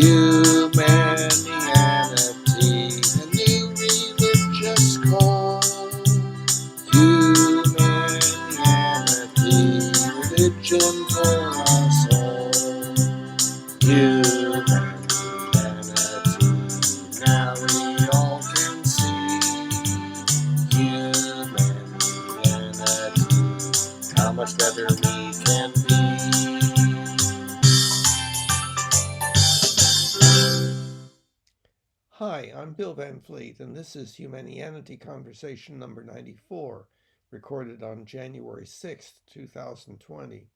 Humanianity, a new religious call. Humanity, religion for us all. Humanity, now we all can see. Humanity, how much better we can be. Hi, I'm Bill Van Fleet, and this is Humanianity Conversation number 94, recorded on January 6th, 2020.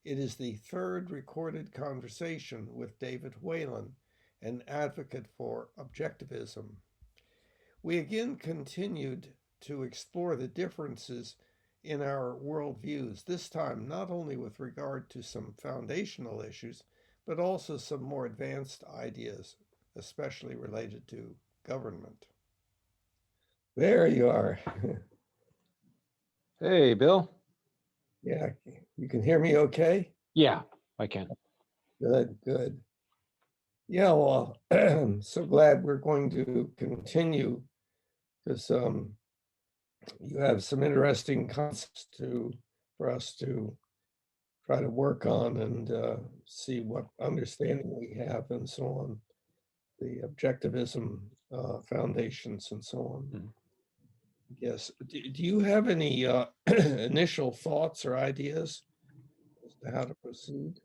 It is the third recorded conversation with David Whalen, an advocate for objectivism. We again continued to explore the differences in our worldviews, this time not only with regard to some foundational issues, but also some more advanced ideas, especially related to government. There you are. Hey, Bill. Yeah, you can hear me okay? Yeah, I can. Good, good. Yeah, well, I'm so glad we're going to continue because you have some interesting concepts for us to try to work on and see what understanding we have and so on, the objectivism foundations and so on. Mhm. Yes. Do you have any initial thoughts or ideas as to how to proceed?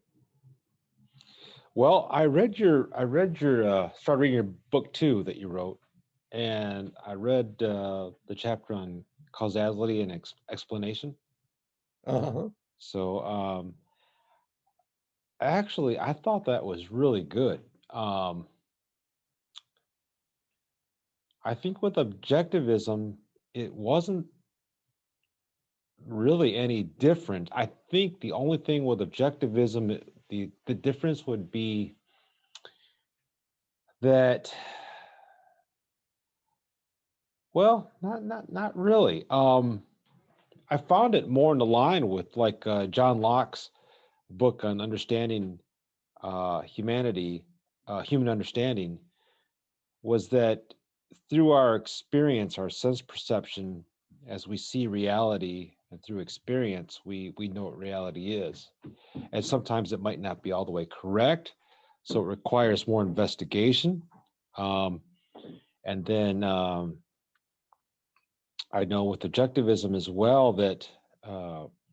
Well, started reading your book too that you wrote, and I read the chapter on causality and explanation. Uh-huh. So, actually, I thought that was really good. Um, I think with objectivism, it wasn't really any different. I think the only thing with objectivism, the difference would be that, well, not really. I found it more in the line with like John Locke's book on understanding humanity, human understanding, was that through our experience, our sense perception, as we see reality and through experience, we know what reality is. And sometimes it might not be all the way correct. So it requires more investigation. Um, and then I know with objectivism as well that,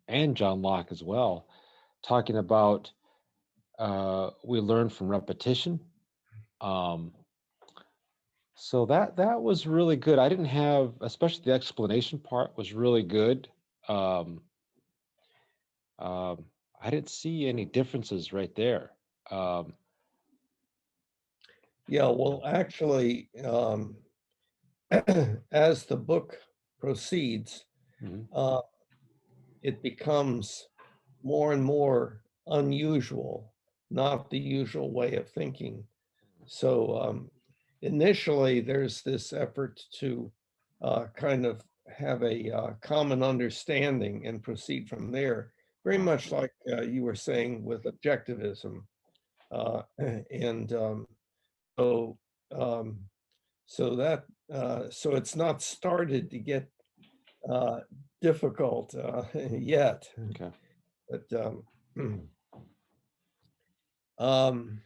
and John Locke as well, talking about we learn from repetition. Um, so that was really good. I didn't have, especially the explanation part was really good. Um, um, I didn't see any differences right there. Um, Yeah, well, actually, as the book proceeds, mhm. uh, it becomes more and more unusual, not the usual way of thinking. So initially, there's this effort to kind of have a common understanding and proceed from there, very much like you were saying with objectivism. And so, um, so it's not started to get uh, difficult yet, Okay. but um,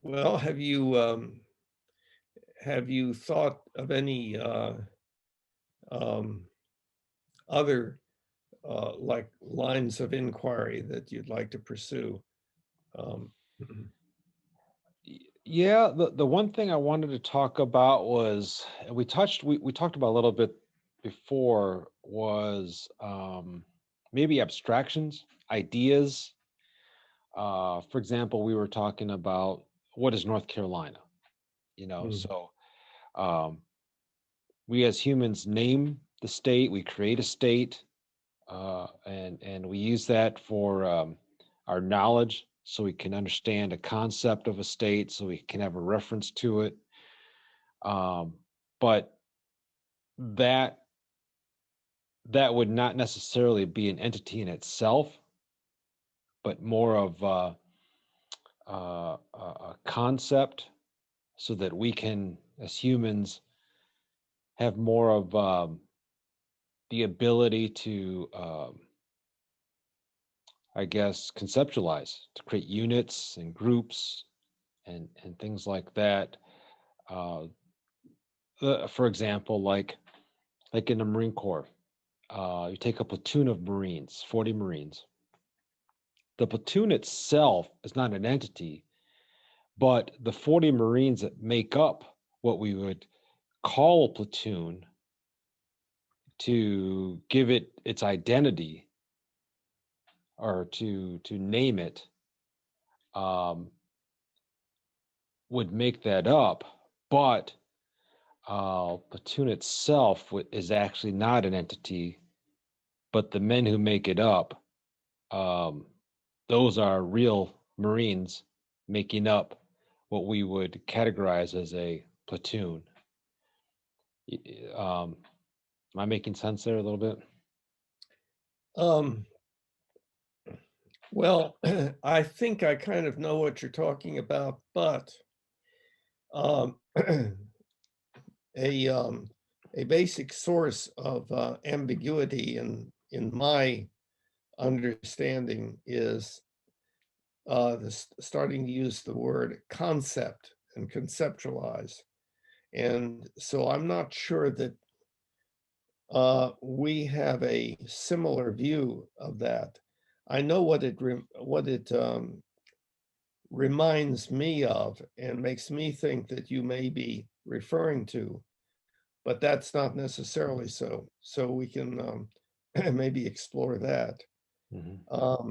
well, have you thought of any um, other like lines of inquiry that you'd like to pursue? Um, Yeah, the one thing I wanted to talk about was, and we talked about a little bit before, was maybe abstractions, ideas. For example, we were talking about what is North Carolina, mm, so um, we as humans name the state, we create a state, and we use that for our knowledge, so we can understand a concept of a state, so we can have a reference to it. Um, but that that would not necessarily be an entity in itself, but more of a concept so that we can, as humans, have more of the ability to, I guess, conceptualize, to create units and groups and things like that. Uh, for example, like in the Marine Corps, you take a platoon of Marines, 40 Marines. The platoon itself is not an entity, but the 40 Marines that make up what we would call a platoon to give it its identity or to name it would make that up, but platoon itself is actually not an entity, but the men who make it up, those are real Marines making up what we would categorize as a platoon. Am I making sense there a little bit? Well, I think I kind of know what you're talking about, but a basic source of ambiguity in my understanding is starting to use the word concept and conceptualize. And so I'm not sure that we have a similar view of that. I know what it reminds me of and makes me think that you may be referring to, but that's not necessarily so. So we can maybe explore that. Mm-hmm.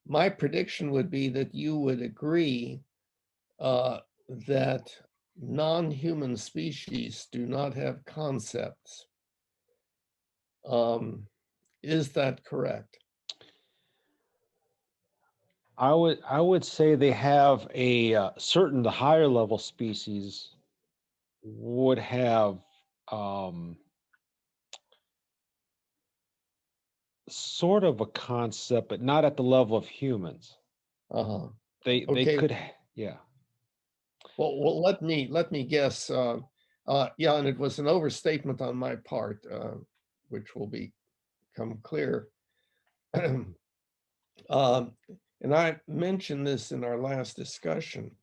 My prediction would be that you would agree that non-human species do not have concepts. Is that correct? I would say they have a certain the higher level species would have sort of a concept, but not at the level of humans. Uh-huh. They Okay. could, yeah. Well, let me guess. Yeah, and it was an overstatement on my part, which will become clear. And I mentioned this in our last discussion.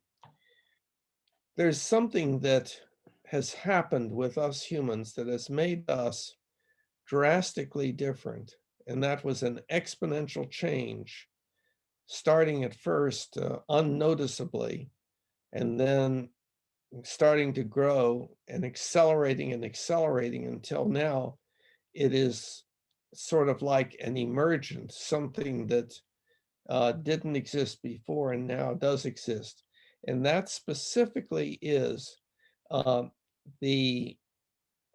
There's something that has happened with us humans that has made us drastically different, and that was an exponential change, starting at first unnoticeably, and then starting to grow and accelerating until now it is sort of like an emergent, something that didn't exist before and now does exist. And that specifically is the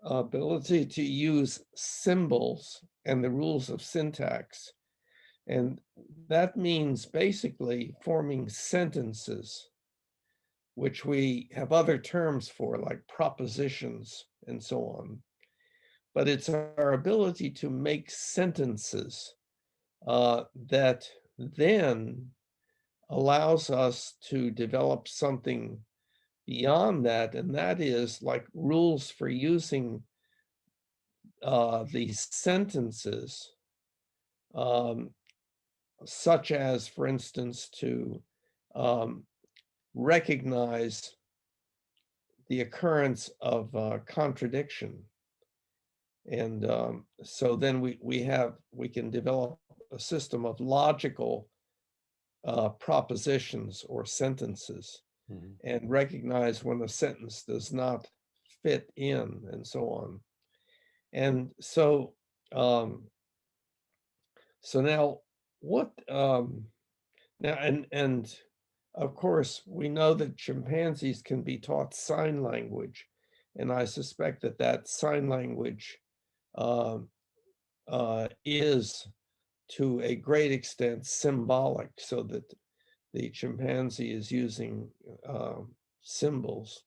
ability to use symbols and the rules of syntax. And that means basically forming sentences, which we have other terms for, like propositions and so on. But it's our ability to make sentences that then allows us to develop something beyond that, and that is like rules for using these sentences, such as, for instance, to recognize the occurrence of contradiction. And so then we can develop a system of logical propositions or sentences, Mhm. and recognize when a sentence does not fit in and so on. And so so now what now and of course we know that chimpanzees can be taught sign language, and I suspect that that sign language is to a great extent symbolic, so that the chimpanzee is using symbols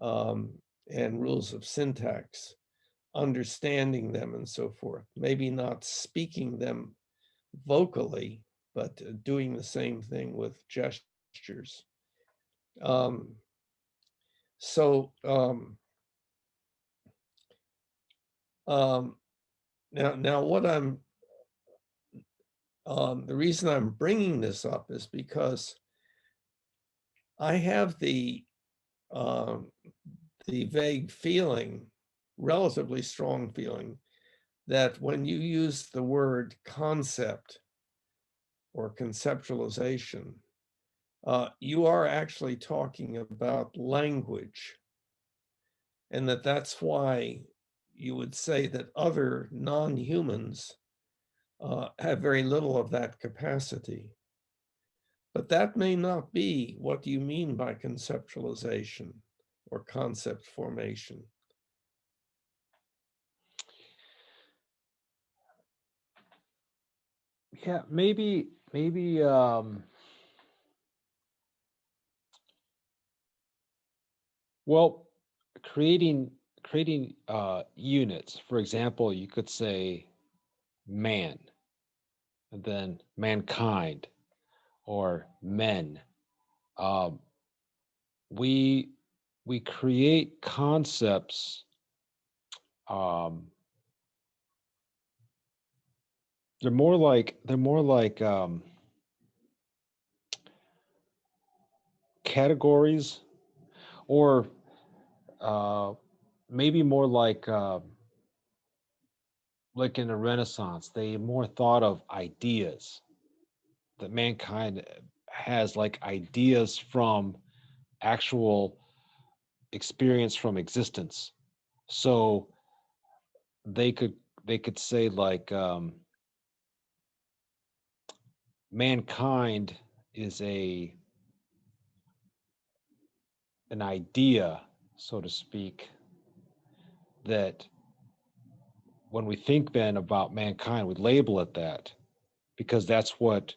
and rules of syntax, understanding them and so forth, maybe not speaking them vocally, but doing the same thing with gestures. Um, so now what the reason I'm bringing this up is because I have the vague feeling, relatively strong feeling, that when you use the word concept or conceptualization, you are actually talking about language, and that's why you would say that other non-humans have very little of that capacity. But that may not be what you mean by conceptualization or concept formation. Yeah, maybe well, creating units. For example, you could say man, and then mankind, or men. Um, we we create concepts. Um, they're more like categories, or uh, maybe more like in the Renaissance, they more thought of ideas, that mankind has like ideas from actual experience from existence. So they could they could say like mankind is an idea, so to speak, that when we think then about mankind, we label it that because that's what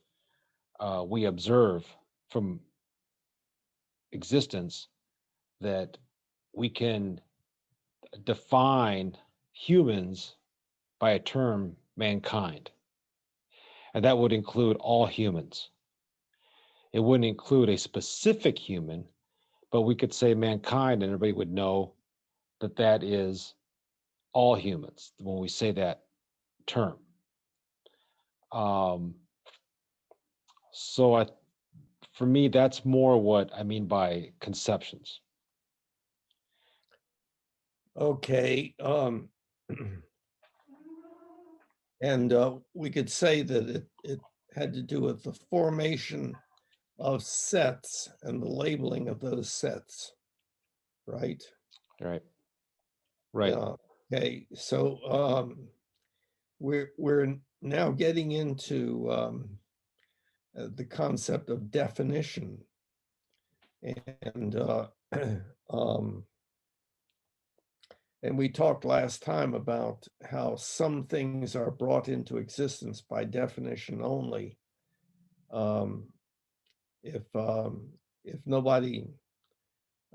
we observe from existence, that we can define humans by a term mankind. And that would include all humans. It wouldn't include a specific human, but we could say mankind and everybody would know that that is all humans when we say that term. Um, so for me, that's more what I mean by conceptions. Okay. And we could say that it had to do with the formation of sets and the labeling of those sets, right? Right. Right. Yeah. Okay. So we're now getting into the concept of definition, and um, and we talked last time about how some things are brought into existence by definition only. Um, if nobody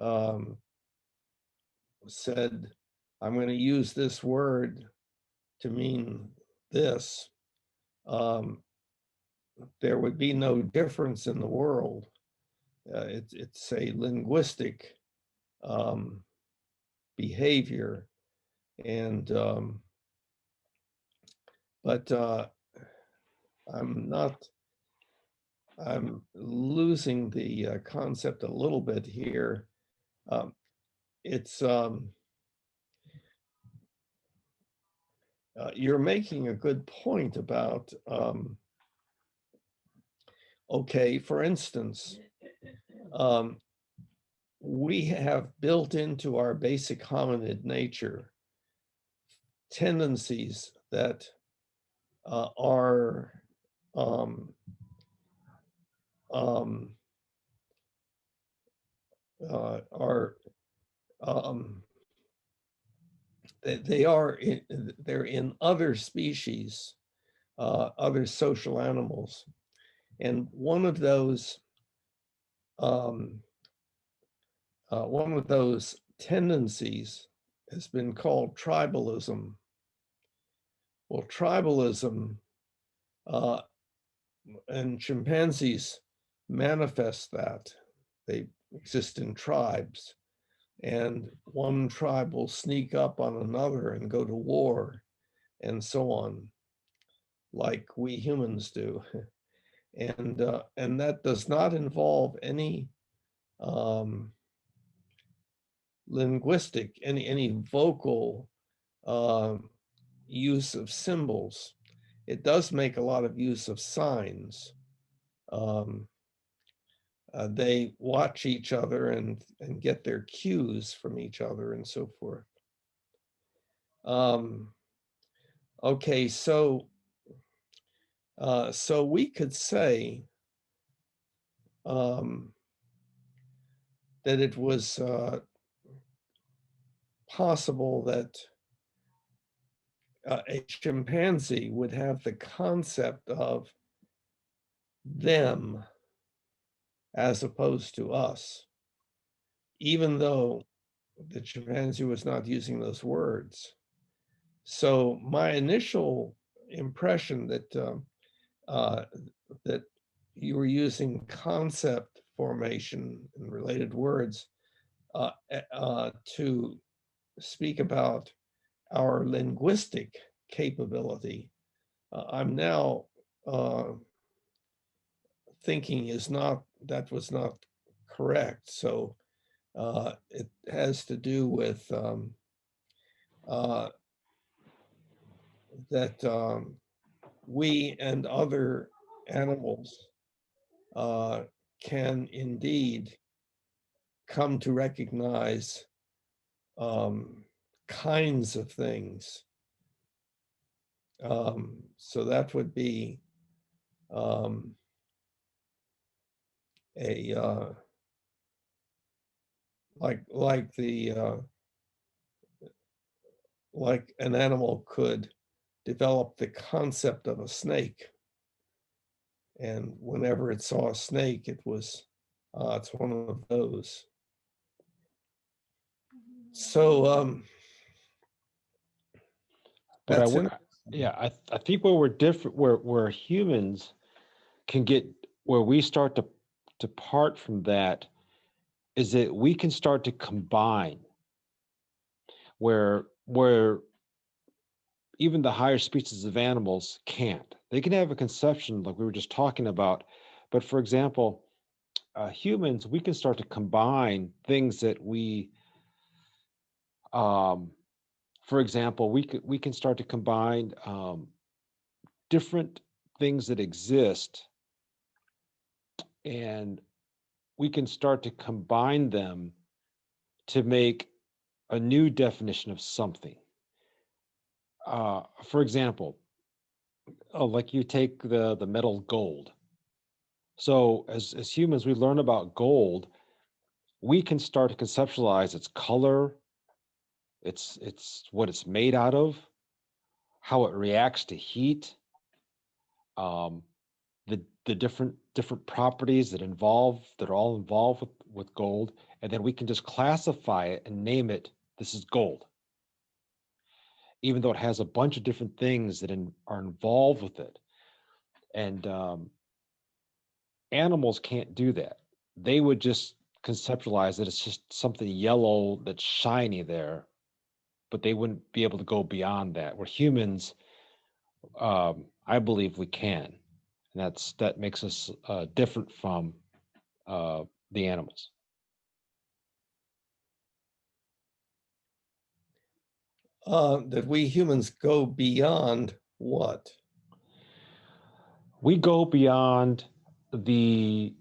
um, said, "I'm going to use this word to mean this," um, there would be no difference in the world. It's a linguistic um, behavior, and but I'm losing the concept a little bit here. Um, it's you're making a good point about okay, for instance, um, we have built into our basic hominid nature tendencies that are um, um, are they're in other species, other social animals, and um, one of those tendencies has been called tribalism. Well, tribalism and chimpanzees manifest that. They exist in tribes, and one tribe will sneak up on another and go to war and so on, like we humans do. And that does not involve any linguistic, any vocal use of symbols. It does make a lot of use of signs. They watch each other and get their cues from each other and so forth. Okay, so we could say that it was possible that a chimpanzee would have the concept of them as opposed to us, even though the chimpanzee was not using those words. So my initial impression that that you were using concept formation and related words to speak about our linguistic capability, I'm now thinking that was not correct. So it has to do with that we and other animals can indeed come to recognize kinds of things. So that would be a like an animal could develop the concept of a snake, and whenever it saw a snake, it's one of those. So But that's I think where we're different, where humans can get, where we start to part from that, is that we can start to combine where even the higher species of animals can't. They can have a conception like we were just talking about, but for example, humans, we can start to combine things that we, for example, we can start to combine different things that exist, and we can start to combine them to make a new definition of something. For example, like you take the metal gold. So as humans, we learn about gold. We can start to conceptualize its color, it's what it's made out of, how it reacts to heat, um, the different properties that are all involved with gold, and then we can just classify it and name it. This is gold, even though it has a bunch of different things that are involved with it. And animals can't do that. They would just conceptualize that it's just something yellow that's shiny there, but they wouldn't be able to go beyond that. Where humans, I believe we can, and that makes us different from the animals. that we humans go beyond what? We go beyond the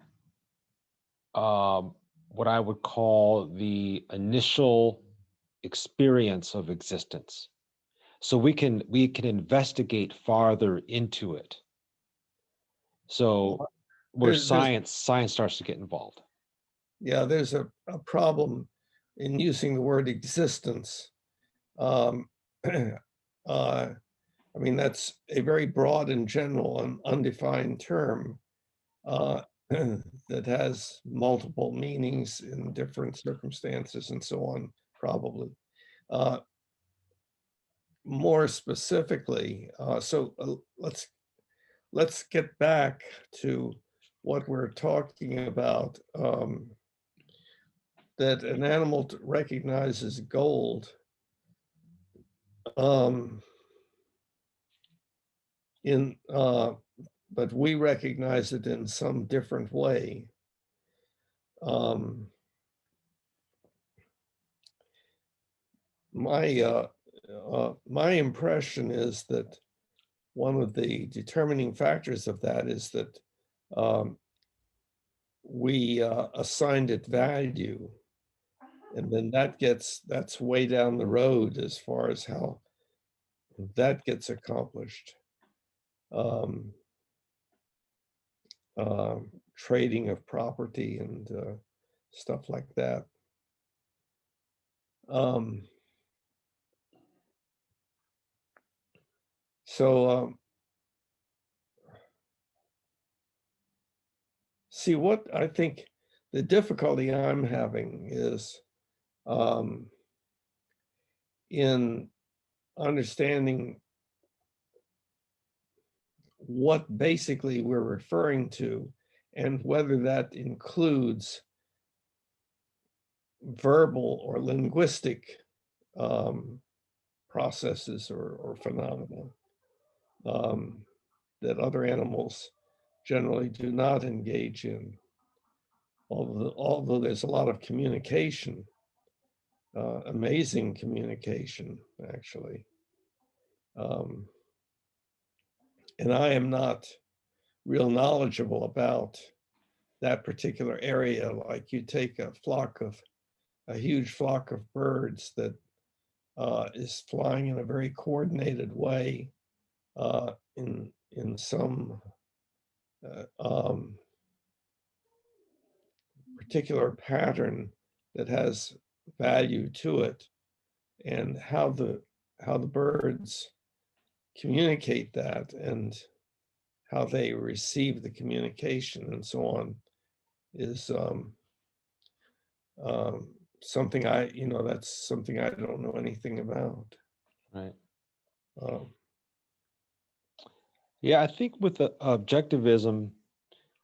what I would call the initial experience of existence. So we can investigate farther into it. So where science starts to get involved. Yeah, there's a problem in using the word existence. I mean, that's a very broad and general and undefined term that has multiple meanings in different circumstances and so on, probably. More specifically, let's let's get back to what we're talking about, that an animal recognizes gold. But we recognize it in some different way. My impression is that one of the determining factors of that is that we assigned it value, and then that's way down the road as far as how that gets accomplished. Trading of property and stuff like that. See, what I think the difficulty I'm having is in understanding what basically we're referring to and whether that includes verbal or linguistic processes or phenomena that other animals generally do not engage in. Although there's a lot of communication, amazing communication, actually. And I am not real knowledgeable about that particular area. Like you take a huge flock of birds that is flying in a very coordinated way in some particular pattern that has value to it, and how the birds communicate that and how they receive the communication and so on is something that's something I don't know anything about. Right. Yeah, I think with the objectivism,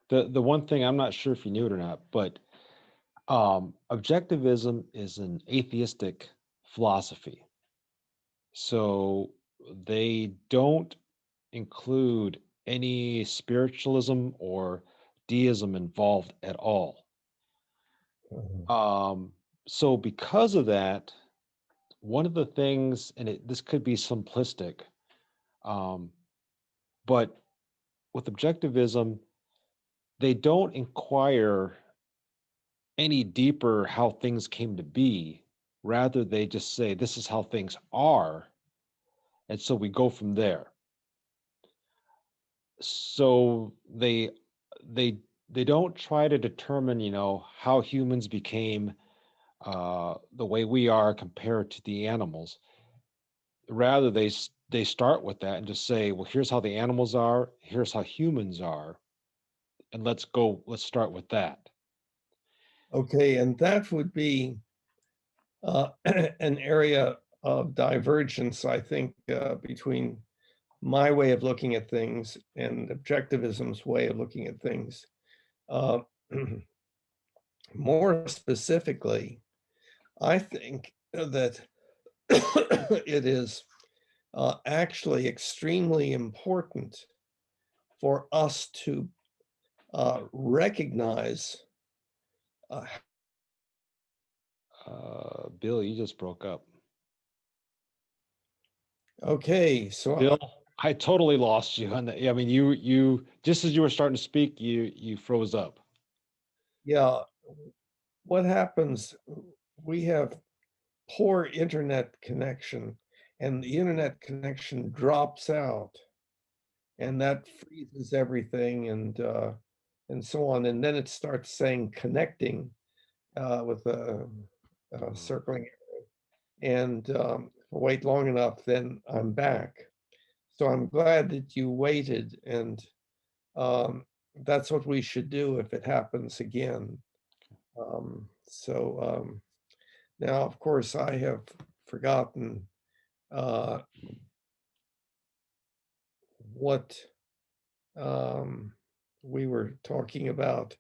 the one thing, I'm not sure if you knew it or not, but objectivism is an atheistic philosophy. So they don't include any spiritualism or deism involved at all. So because of that, one of the things, and this could be simplistic, but with objectivism, they don't inquire any deeper how things came to be. Rather, they just say, this is how things are. And so we go from there. So they don't try to determine, how humans became the way we are compared to the animals. Rather, they start with that and just say, well, here's how the animals are, here's how humans are, and let's start with that. Okay, and that would be an area of divergence, I think, between my way of looking at things and objectivism's way of looking at things. More specifically, I think that it is actually extremely important for us to recognize. Bill, you just broke up. Okay, so Bill, I totally lost you. I mean, you just as you were starting to speak, you froze up. Yeah, what happens? We have poor internet connection, and the internet connection drops out, and that freezes everything, and so on. And then it starts saying connecting with a circling arrow. And wait long enough, then I'm back. So I'm glad that you waited, and that's what we should do if it happens again. Now, of course, I have forgotten what we were talking about.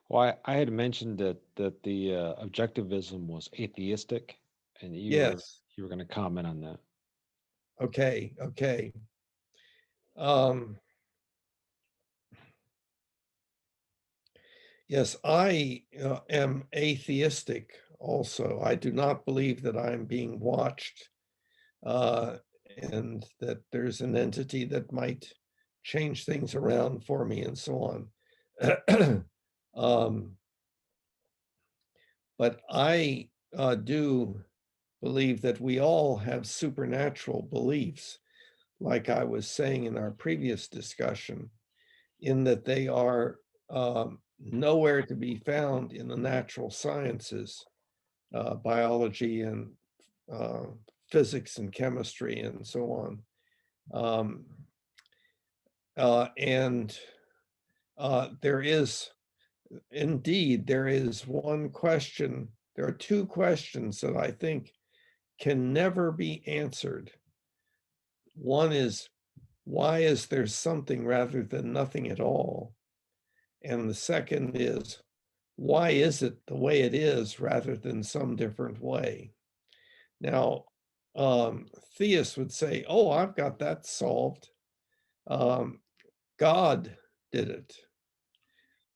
Well, I had mentioned that the objectivism was atheistic, and Yes. you were going to comment on that. Okay. Okay. Um, yes, I am atheistic also. I do not believe that I am being watched uh, and that there's an entity that might change things around for me and so on. um, but I do believe that we all have supernatural beliefs, like I was saying in our previous discussion, in that they are nowhere to be found in the natural sciences, biology and uh, physics and chemistry and so on. Um, and there is, indeed, there is one question, there are two questions that I think can never be answered. One is, why is there something rather than nothing at all? And the second is, why is it the way it is rather than some different way? Now, theists would say, oh, I've got that solved. God did it.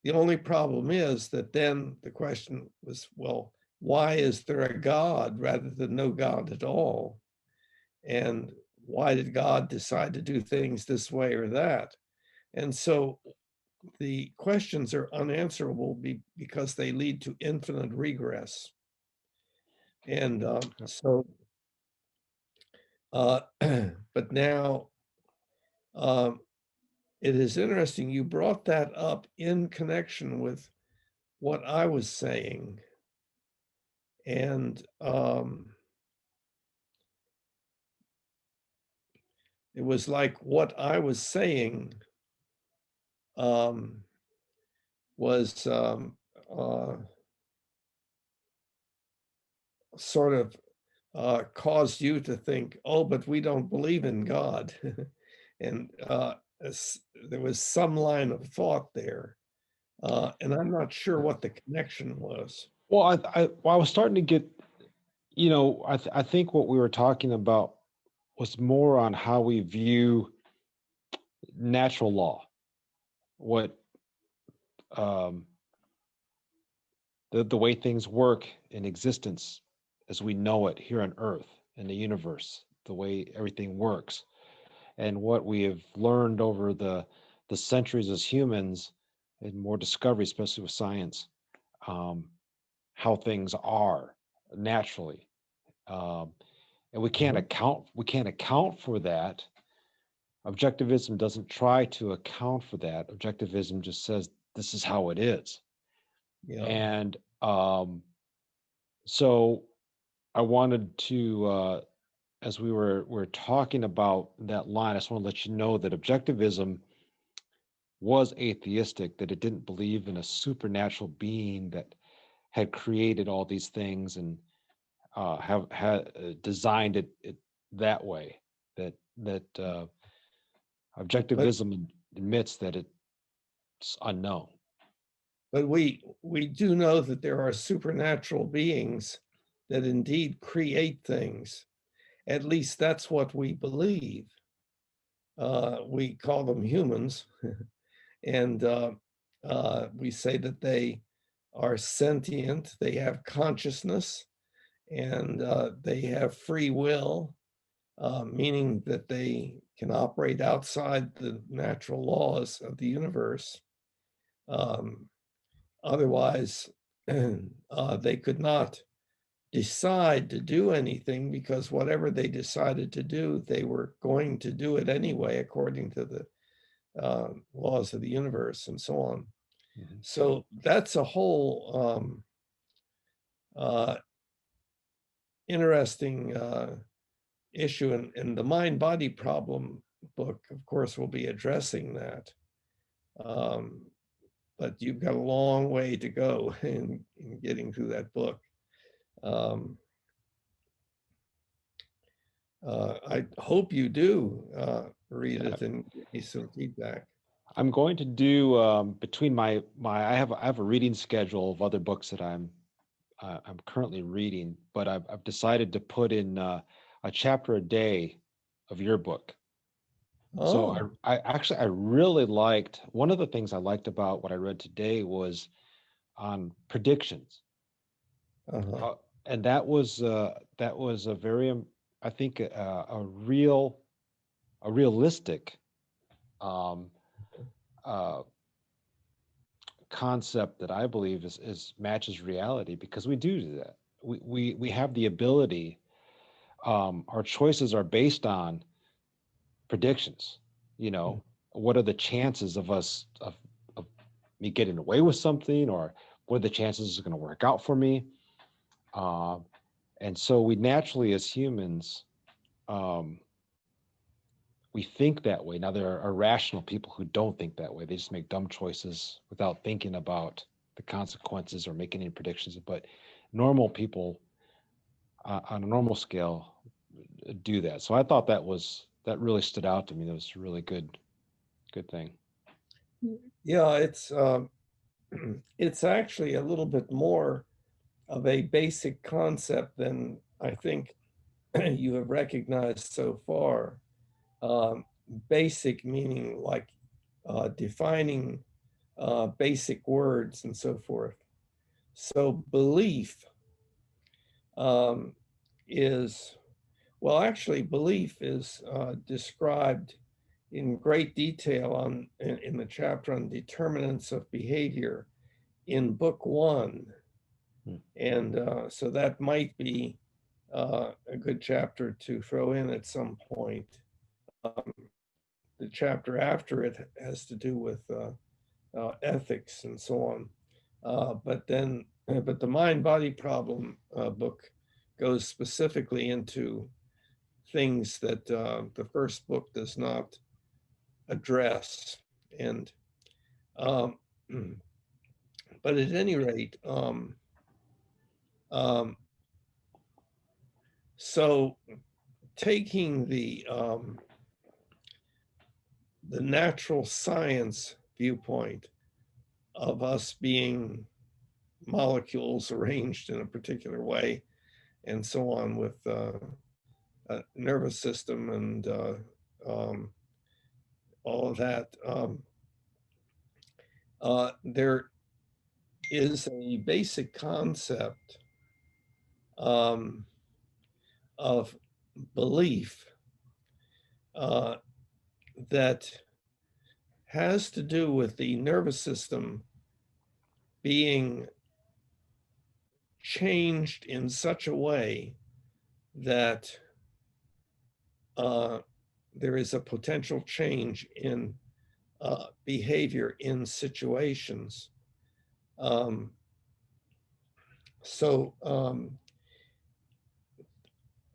The only problem is that then the question was, well, why is there a God rather than no God at all? And why did God decide to do things this way or that? And so the questions are unanswerable because they lead to infinite regress. And but now it is interesting you brought that up in connection with what I was saying. And it was like what I was saying was sort of caused you to think, oh, but we don't believe in God. And there was some line of thought there. And I'm not sure what the connection was. Well, I was starting to get, I think what we were talking about was more on how we view natural law, what um, the way things work in existence as we know it here on Earth, in the universe, the way everything works, and what we have learned over the centuries as humans, and more discovery, especially with science, um, how things are naturally, um, and we can't account for that. Objectivism doesn't try to account for that. Objectivism just says this is how it is. Yeah. And so I wanted to, as we're talking about that line, I just want to let you know that objectivism was atheistic, that it didn't believe in a supernatural being that had created all these things and have had designed it that way. That But objectivism admits that it's unknown. but we do know that there are supernatural beings that indeed create things. At least that's what we believe. We call them humans, and we say that they are sentient, they have consciousness, and they have free will, meaning that they can operate outside the natural laws of the universe. Um, Otherwise, they could not decide to do anything because whatever they decided to do, they were going to do it anyway, according to the laws of the universe and so on. Mm-hmm. So that's a whole uh, interesting issue. And the mind body problem book, of course, will be addressing that. But you've got a long way to go in getting through that book. Um, I hope you do read it and give me some feedback. I'm going to do between I have a reading schedule of other books that I'm currently reading, but I've decided to put in a chapter a day of your book. So Oh, I actually I really liked one of the things I liked about what I read today was on predictions, uh-huh. and that was a very I think a realistic um, uh, concept that I believe is matches reality because we do that. We have the ability. Our choices are based on predictions. You know, what are the chances of of me getting away with something, or what are the chances it's going to work out for me? Um, and so we naturally, as humans, um, we think that way. Now there are rational people who don't think that way. They just make dumb choices without thinking about the consequences or making any predictions. But normal people on a normal scale do that. So I thought that really stood out to me. That was a really good thing. Yeah, it's actually a little bit more of a basic concept than I think you have recognized so far. Um, Basic meaning like defining basic words and so forth. So belief um, is, well, actually, belief is described in great detail in the chapter on determinants of behavior in book one. Hmm. And so that might be a good chapter to throw in at some point. Um, the chapter after it has to do with ethics and so on. But the mind body problem book goes specifically into things that the first book does not address. And um, but at any rate, um, so taking the natural science viewpoint of us being molecules arranged in a particular way, and so on, with a nervous system and um, all of that. There is a basic concept um, of belief uh, that has to do with the nervous system being changed in such a way that there is a potential change in behavior in situations. Um, so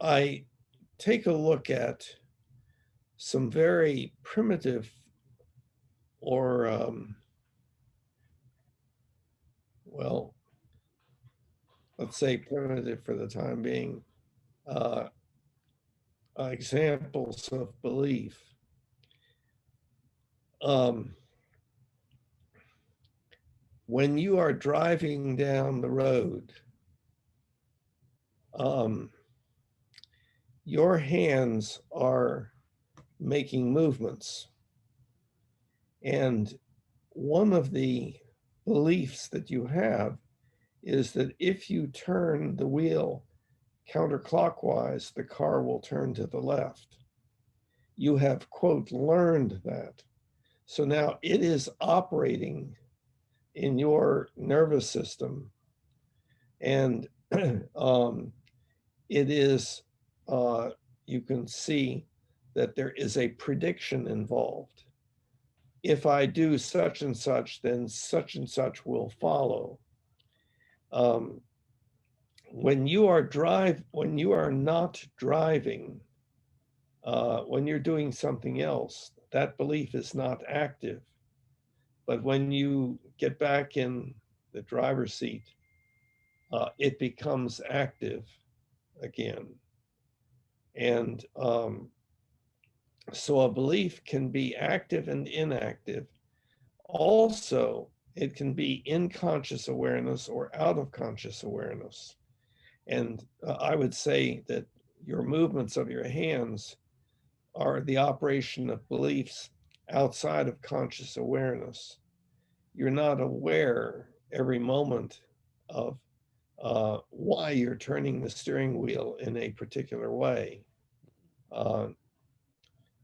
I take a look at some very primitive or, well, let's say primitive for the time being, uh, examples of belief. Um, when you are driving down the road, um, your hands are making movements. And one of the beliefs that you have is that if you turn the wheel counterclockwise, the car will turn to the left. You have, quote, learned that. So now it is operating in your nervous system. And it is, you can see that there is a prediction involved. If I do such and such, then such and such will follow. Um, when you are not driving, when you're doing something else, that belief is not active. But when you get back in the driver's seat, it becomes active again. And so a belief can be active and inactive. Also, it can be in conscious awareness or out of conscious awareness. And I would say that your movements of your hands are the operation of beliefs outside of conscious awareness. You're not aware every moment of why you're turning the steering wheel in a particular way.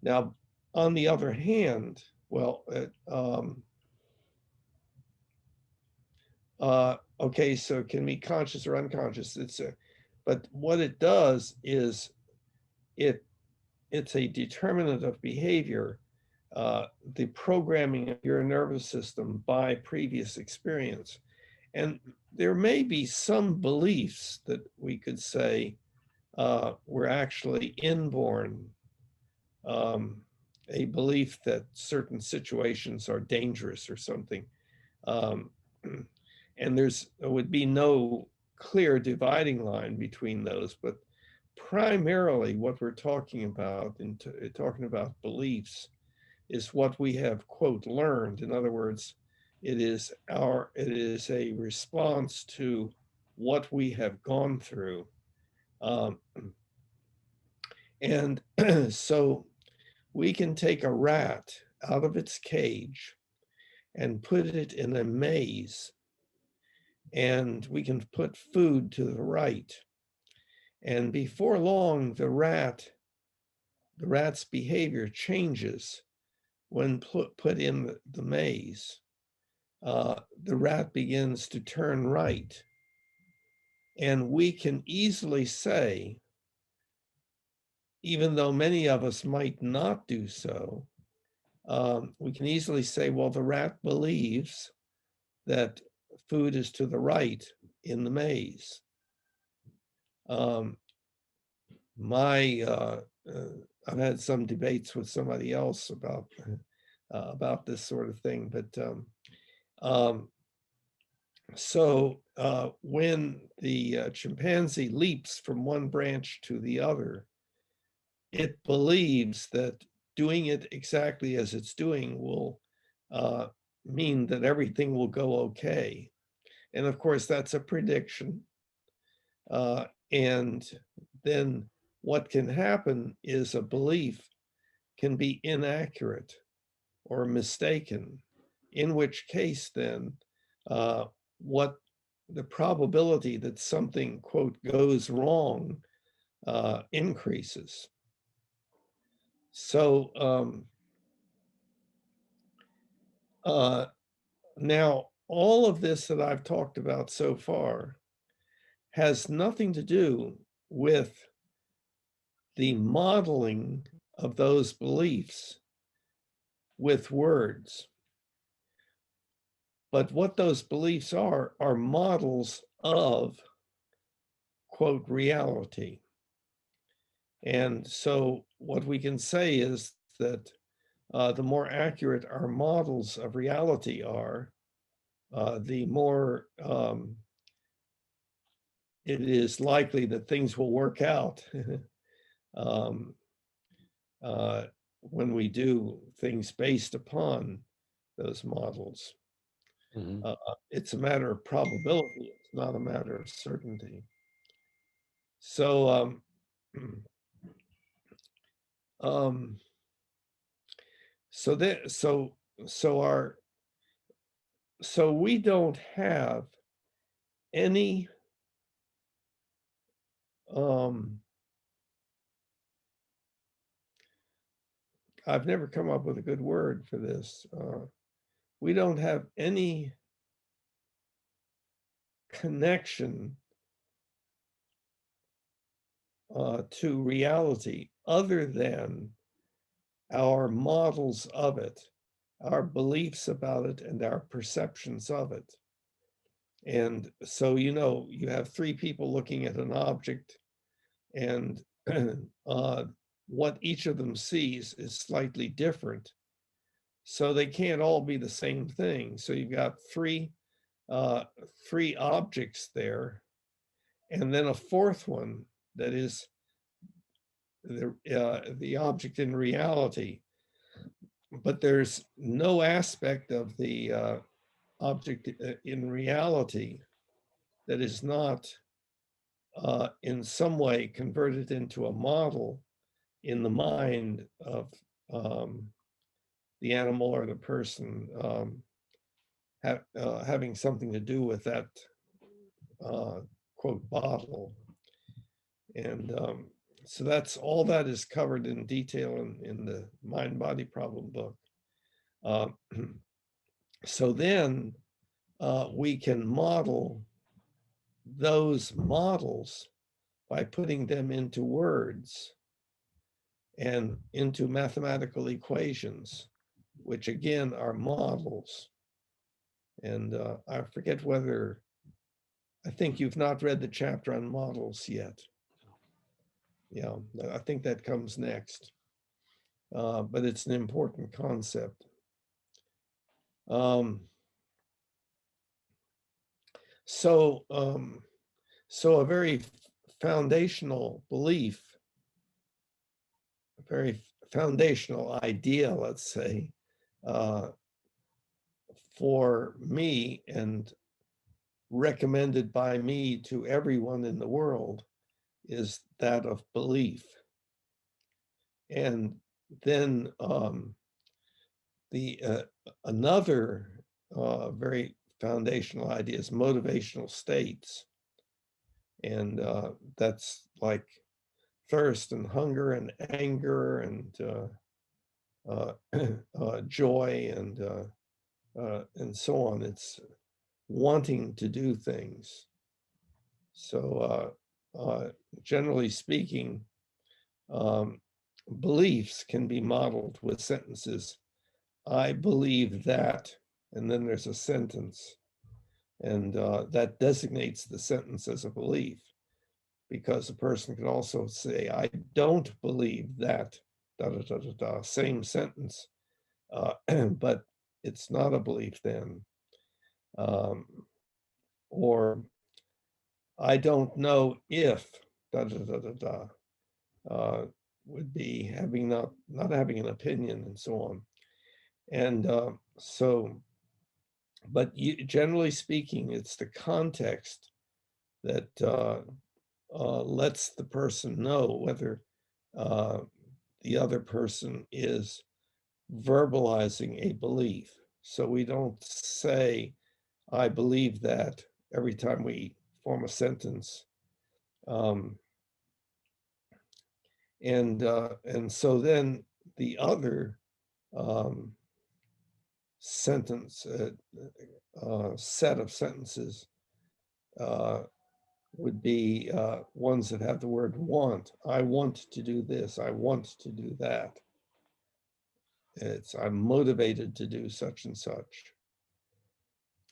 Now, on the other hand, well, okay, so it can be conscious or unconscious. But what it does is it's a determinant of behavior, the programming of your nervous system by previous experience. And there may be some beliefs that we could say were actually inborn, a belief that certain situations are dangerous or something. And there would be no clear dividing line between those, but primarily what we're talking about in talking about beliefs is what we have, quote, learned. In other words, it is a response to what we have gone through. And so we can take a rat out of its cage and put it in a maze, and we can put food to the right. And before long, the rat's behavior changes when put in the maze. The rat begins to turn right. And we can easily say, even though many of us might not do so, we can easily say, well, the rat believes that food is to the right in the maze. I've had some debates with somebody else about this sort of thing, but when the chimpanzee leaps from one branch to the other, it believes that doing it exactly as it's doing will mean that everything will go okay. And of course, that's a prediction. And then what can happen is a belief can be inaccurate or mistaken, in which case then what the probability that something, quote, goes wrong increases. So now all of this that I've talked about so far has nothing to do with the modeling of those beliefs with words. But what those beliefs are models of, quote, reality. And so what we can say is that the more accurate our models of reality are, the more it is likely that things will work out when we do things based upon those models. Mm-hmm. It's a matter of probability. It's not a matter of certainty. So so we don't have any I've never come up with a good word for this. We don't have any connection to reality other than our models of it, our beliefs about it, and our perceptions of it. And so, you have three people looking at an object, and what each of them sees is slightly different. So they can't all be the same thing. So you've got three objects there, and then a fourth one that is the object in reality, but there's no aspect of the object in reality that is not in some way converted into a model in the mind of the animal or the person having something to do with that quote bottle. And so that's all that is covered in detail in the Mind Body Problem book. So then we can model those models by putting them into words and into mathematical equations, which again are models. And I forget whether, I think you've not read the chapter on models yet. Yeah, I think that comes next. But it's an important concept. So a very foundational belief, a very foundational idea, let's say, for me and recommended by me to everyone in the world is that of belief. And then another very foundational idea is motivational states. And that's like thirst and hunger and anger and joy and so on. It's wanting to do things. So generally speaking, beliefs can be modeled with sentences. I believe that, and then there's a sentence, and that designates the sentence as a belief, because a person can also say, I don't believe that, da, da, da, da, da, same sentence, but it's not a belief then. Or I don't know if, da, da, da, da, da, would be having not having an opinion and so on. And but generally speaking, it's the context that lets the person know whether the other person is verbalizing a belief. So we don't say, I believe that, every time we form a sentence. And so then the other sentence, set of sentences would be ones that have the word want. I want to do this. I want to do that. I'm motivated to do such and such.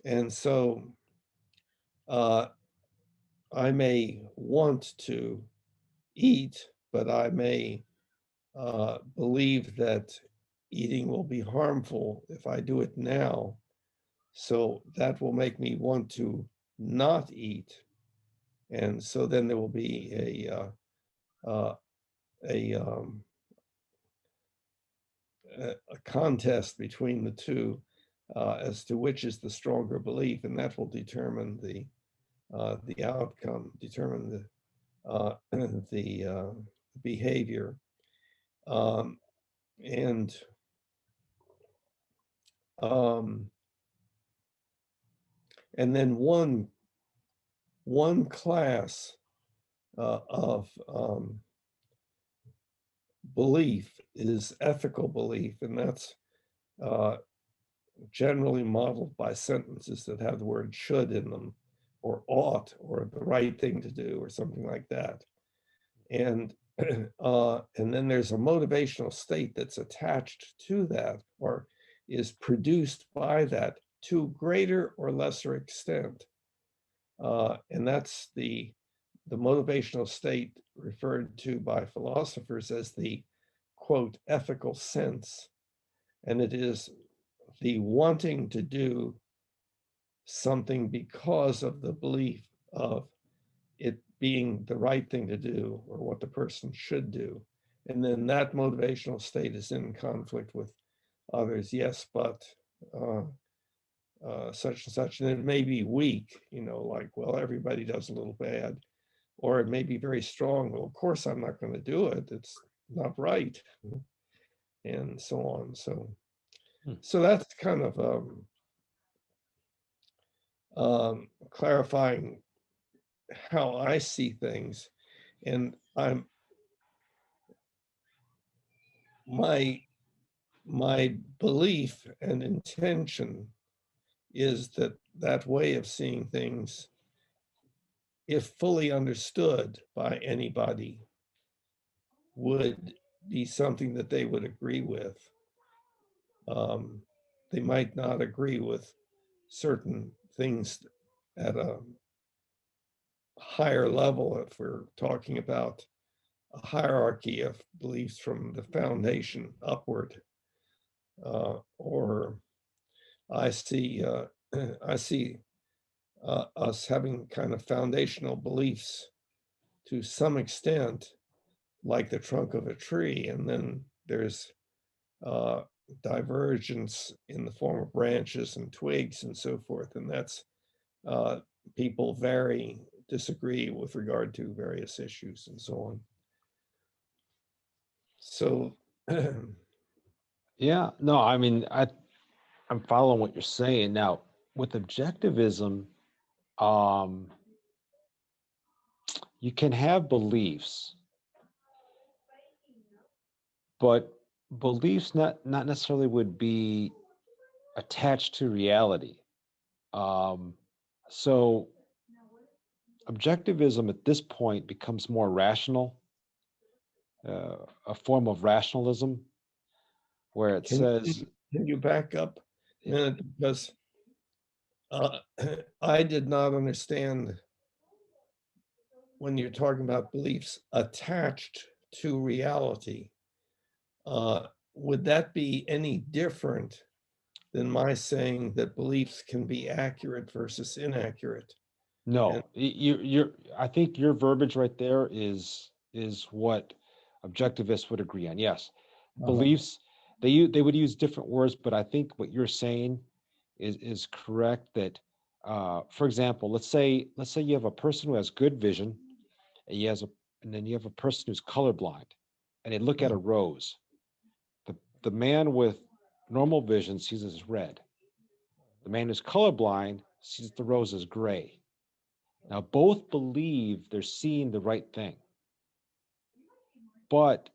And so I may want to eat, but I may believe that eating will be harmful if I do it now. So that will make me want to not eat. And so then there will be a contest between the two as to which is the stronger belief, and that will determine the outcome, determine the behavior, and then one class of belief is ethical belief, and that's generally modeled by sentences that have the word should in them, or ought, or the right thing to do, or something like that. And then there's a motivational state that's attached to that, or is produced by that to greater or lesser extent. And that's the motivational state referred to by philosophers as the, quote, ethical sense. And it is the wanting to do something because of the belief of it being the right thing to do, or what the person should do. and then that motivational state is in conflict with others. Yes, but such and such, and it may be weak, like, well, everybody does a little bad, or it may be very strong. Well, of course, I'm not going to do it. It's not right, and so on. So that's kind of clarifying how I see things, and my belief and intention is that that way of seeing things, if fully understood by anybody, would be something that they would agree with. They might not agree with certain things at a higher level if we're talking about a hierarchy of beliefs from the foundation upward, or I see us having kind of foundational beliefs to some extent, like the trunk of a tree, and then there's divergence in the form of branches and twigs and so forth, and that's people disagree with regard to various issues and so on. So Yeah, no, I mean, I'm following what you're saying. Now, with objectivism, you can have beliefs, but beliefs not necessarily would be attached to reality. So objectivism at this point becomes more rational, a form of rationalism, where it can says, you back up a minute, because I did not understand when you're talking about beliefs attached to reality. Would that be any different than my saying that beliefs can be accurate versus inaccurate? no, you're. I think your verbiage right there is what objectivists would agree on. Yes, beliefs, they would use different words, but I think what you're saying is correct. That, for example, let's say you have a person who has good vision, and then you have a person who's colorblind, and they look at a rose. The man with normal vision sees it as red. The man who's colorblind sees the rose as gray. Now, both believe they're seeing the right thing. But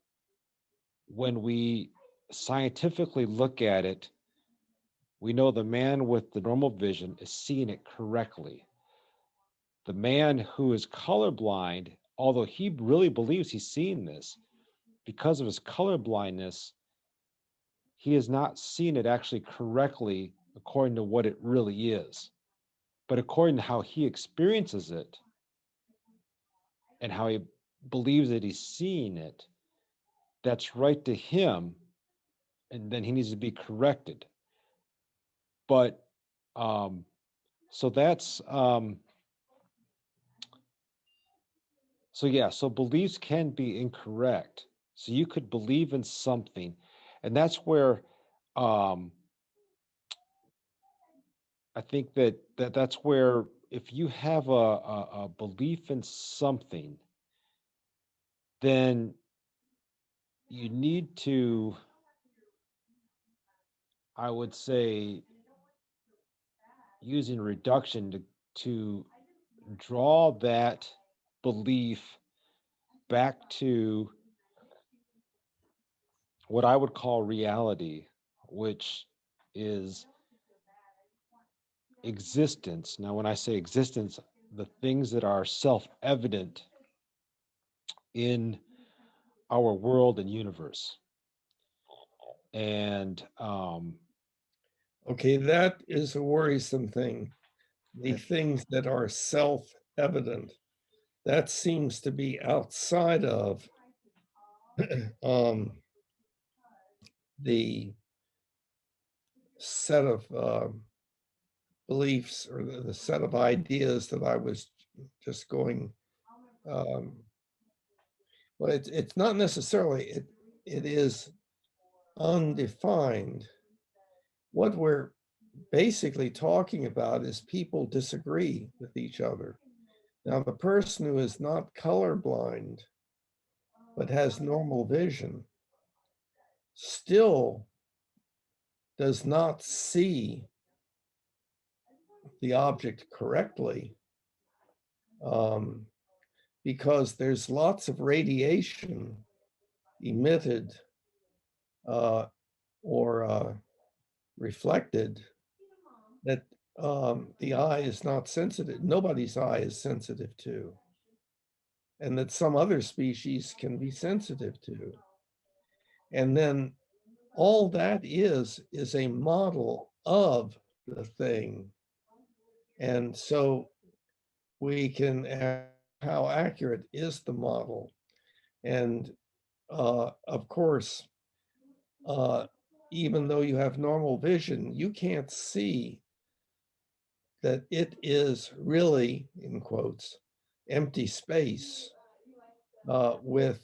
when we scientifically look at it, we know the man with the normal vision is seeing it correctly. The man who is colorblind, although he really believes he's seeing this, because of his color blindness, he is not seeing it actually correctly according to what it really is, but according to how he experiences it and how he believes that he's seeing it. That's right to him, and then he needs to be corrected. But so that's so yeah, so beliefs can be incorrect. So you could believe in something, and that's where I think that's where if you have a belief in something, then you need to, I would say, using reduction to draw that belief back to what I would call reality, which is existence. Now, when I say existence, the things that are self-evident in our world and universe. And Okay, that is a worrisome thing. The things that are self-evident, that seems to be outside of the set of beliefs or the set of ideas that I was just going Well, it's not necessarily, it is undefined. What we're basically talking about is people disagree with each other. Now, the person who is not colorblind but has normal vision still does not see the object correctly, because there's lots of radiation emitted or reflected that the eye is not sensitive, nobody's eye is sensitive to, and that some other species can be sensitive to. And then all that is a model of the thing. And so we can ask how accurate is the model. And of course, even though you have normal vision, you can't see that it is really, in quotes, empty space with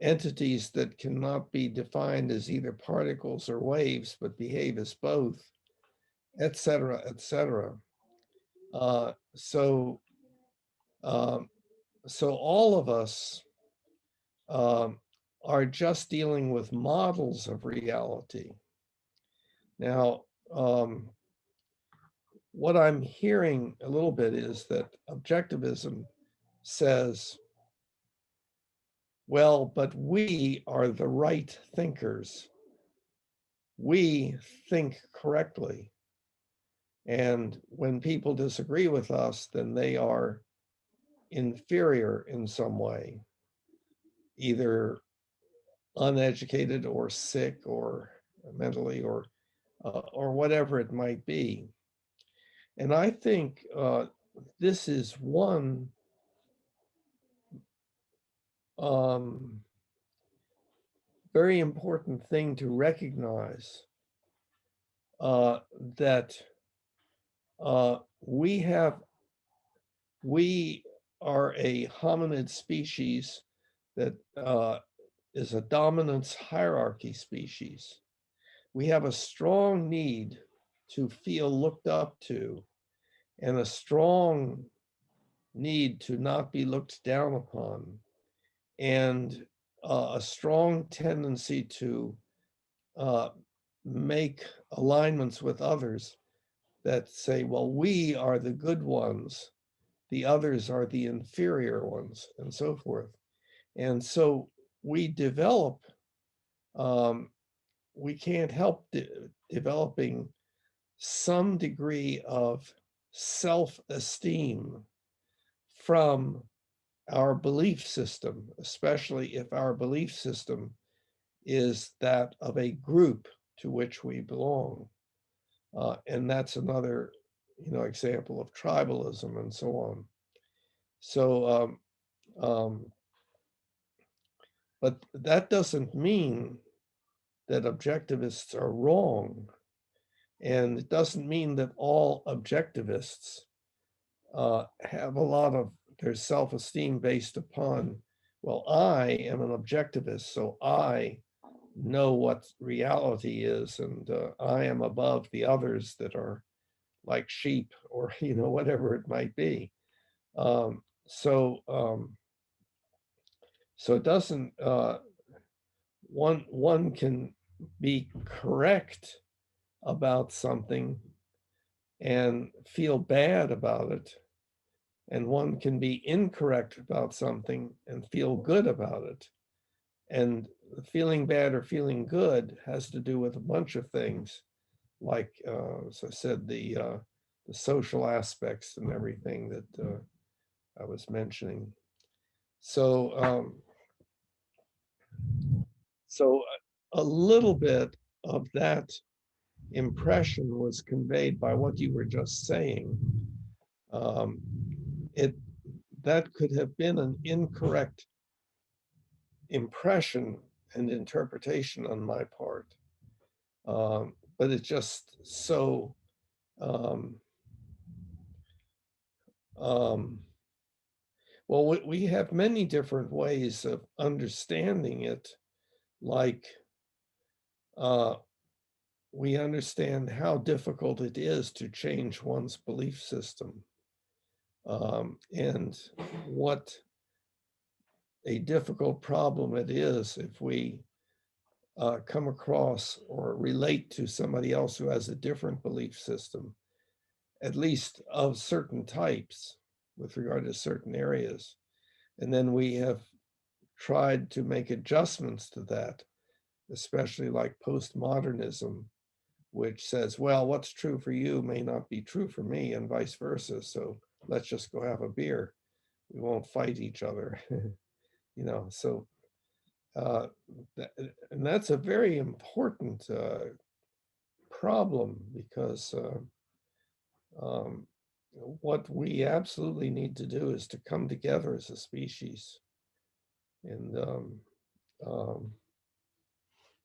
entities that cannot be defined as either particles or waves, but behave as both, et cetera, et cetera. So all of us are just dealing with models of reality. Now, what I'm hearing a little bit is that objectivism says, well, but we are the right thinkers. We think correctly. And when people disagree with us, then they are inferior in some way, either uneducated or sick or mentally or whatever it might be. And I think this is one very important thing to recognize, that we are a hominid species that is a dominance hierarchy species. We have a strong need to feel looked up to and a strong need to not be looked down upon, and a strong tendency to make alignments with others that say, well, we are the good ones, the others are the inferior ones, and so forth. And so we develop, we can't help developing some degree of self-esteem from our belief system, especially if our belief system is that of a group to which we belong. And that's another, example of tribalism and so on. So, but that doesn't mean that objectivists are wrong. And it doesn't mean that all objectivists have a lot of their self-esteem based upon, well, I am an objectivist, so I know what reality is, and I am above the others that are like sheep, or whatever it might be. So it doesn't. One can be correct about something and feel bad about it, and one can be incorrect about something and feel good about it. And feeling bad or feeling good has to do with a bunch of things, like, as I said, the social aspects and everything that I was mentioning. So, so a little bit of that impression was conveyed by what you were just saying. That could have been an incorrect impression and interpretation on my part, but it's just so um, Well, we have many different ways of understanding it, like we understand how difficult it is to change one's belief system, and what a difficult problem it is if we come across or relate to somebody else who has a different belief system, at least of certain types with regard to certain areas. And then we have tried to make adjustments to that, especially like postmodernism, which says, well, what's true for you may not be true for me, and vice versa. So let's just go have a beer. We won't fight each other. So and that's a very important problem, because um, what we absolutely need to do is to come together as a species and um,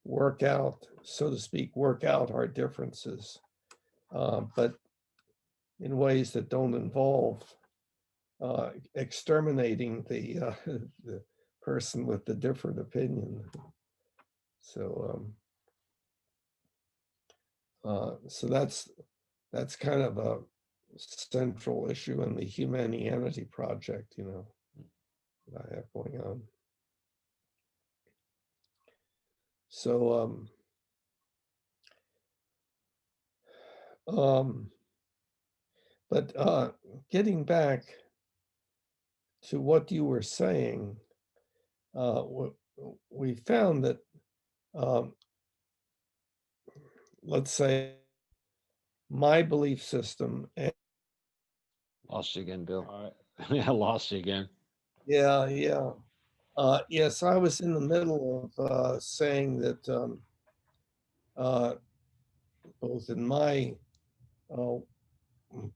work out, so to speak, work out our differences, but in ways that don't involve exterminating the person with the different opinion. So, so that's kind of a central issue in the Humanianity project, that I have going on. So, but getting back to what you were saying, we found that, let's say, my belief system. Lost you again, Bill. All right. I lost you again. Yeah. Yes, I was in the middle of saying that both in my uh,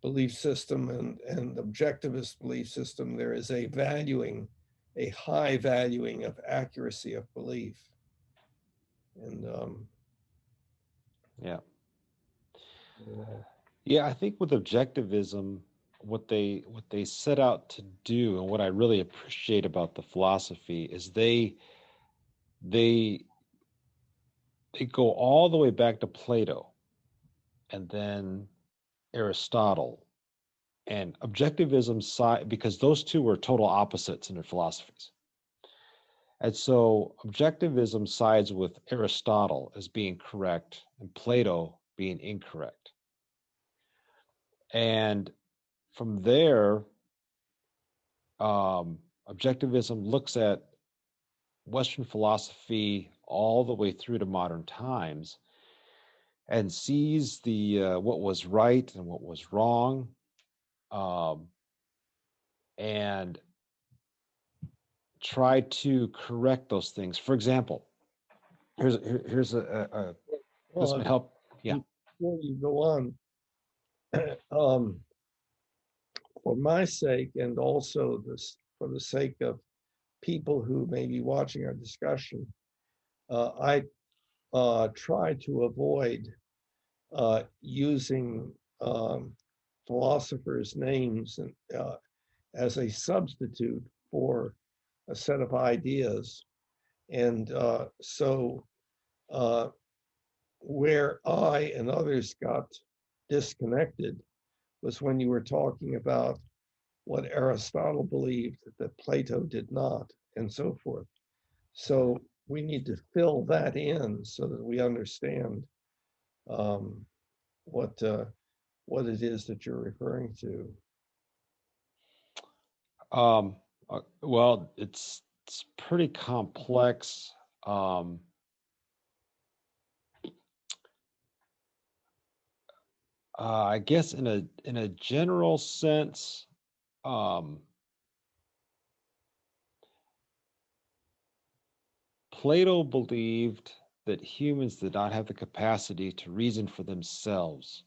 belief system and objectivist belief system, there is a high valuing of accuracy of belief. And Yeah. Yeah, I think with objectivism, what they set out to do, and what I really appreciate about the philosophy, is they go all the way back to Plato and then Aristotle, and objectivism side, because those two were total opposites in their philosophies. And so objectivism sides with Aristotle as being correct and Plato being incorrect. And from there, objectivism looks at Western philosophy all the way through to modern times and sees the what was right and what was wrong, and try to correct those things. For example, here's a this might help. Yeah. Before you go on, for my sake, and also for the sake of people who may be watching our discussion, I try to avoid using philosophers' names as a substitute for a set of ideas. And so where I and others got disconnected was when you were talking about what Aristotle believed that Plato did not, and so forth. So we need to fill that in so that we understand what it is that you're referring to. Well, it's pretty complex. I guess in a general sense, Plato believed that humans did not have the capacity to reason for themselves,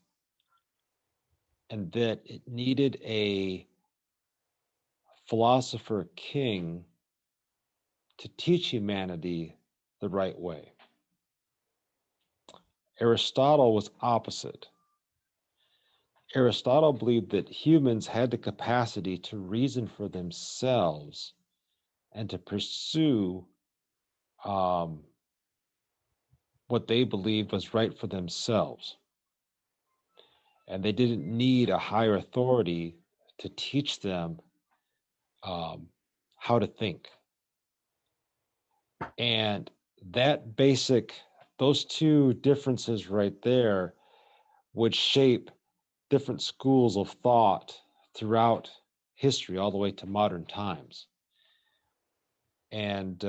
and that it needed a philosopher king to teach humanity the right way. Aristotle was opposite. Aristotle believed that humans had the capacity to reason for themselves and to pursue um, what they believed was right for themselves. And they didn't need a higher authority to teach them um, how to think. And that basic, those two differences right there would shape different schools of thought throughout history, all the way to modern times. And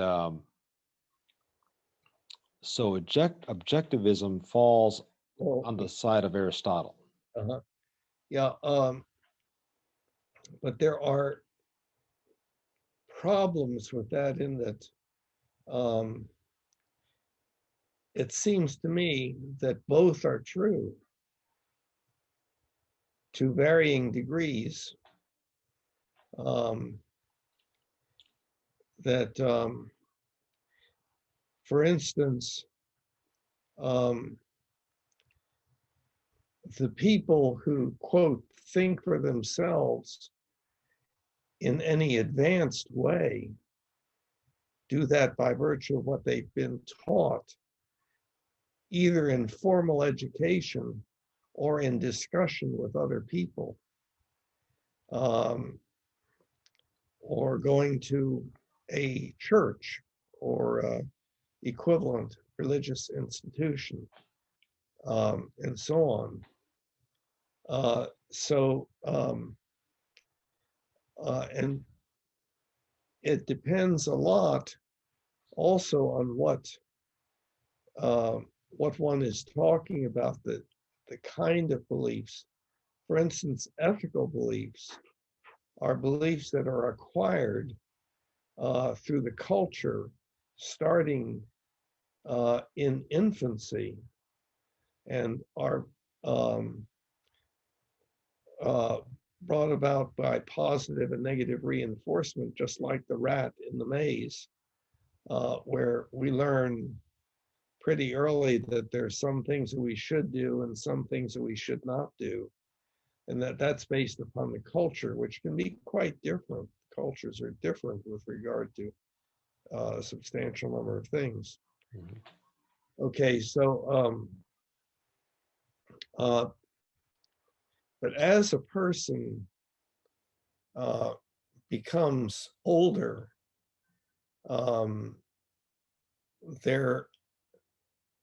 so objectivism falls Well, on the side of Aristotle. uh-huh. Yeah, but there are problems with that in that um, it seems to me that both are true to varying degrees. Um, that, for instance, um, the people who, quote, think for themselves in any advanced way do that by virtue of what they've been taught, either in formal education or in discussion with other people, um, or going to a church or equivalent religious institution, and so on. And it depends a lot also on what one is talking about, the kind of beliefs. For instance, ethical beliefs are beliefs that are acquired through the culture starting in infancy and are um, uh, brought about by positive and negative reinforcement, just like the rat in the maze, where we learn pretty early that there's some things that we should do and some things that we should not do. And that's based upon the culture, which can be quite different. Cultures are different with regard to a substantial number of things. Mhm. Okay, so, uh, but as a person uh, becomes older, um, there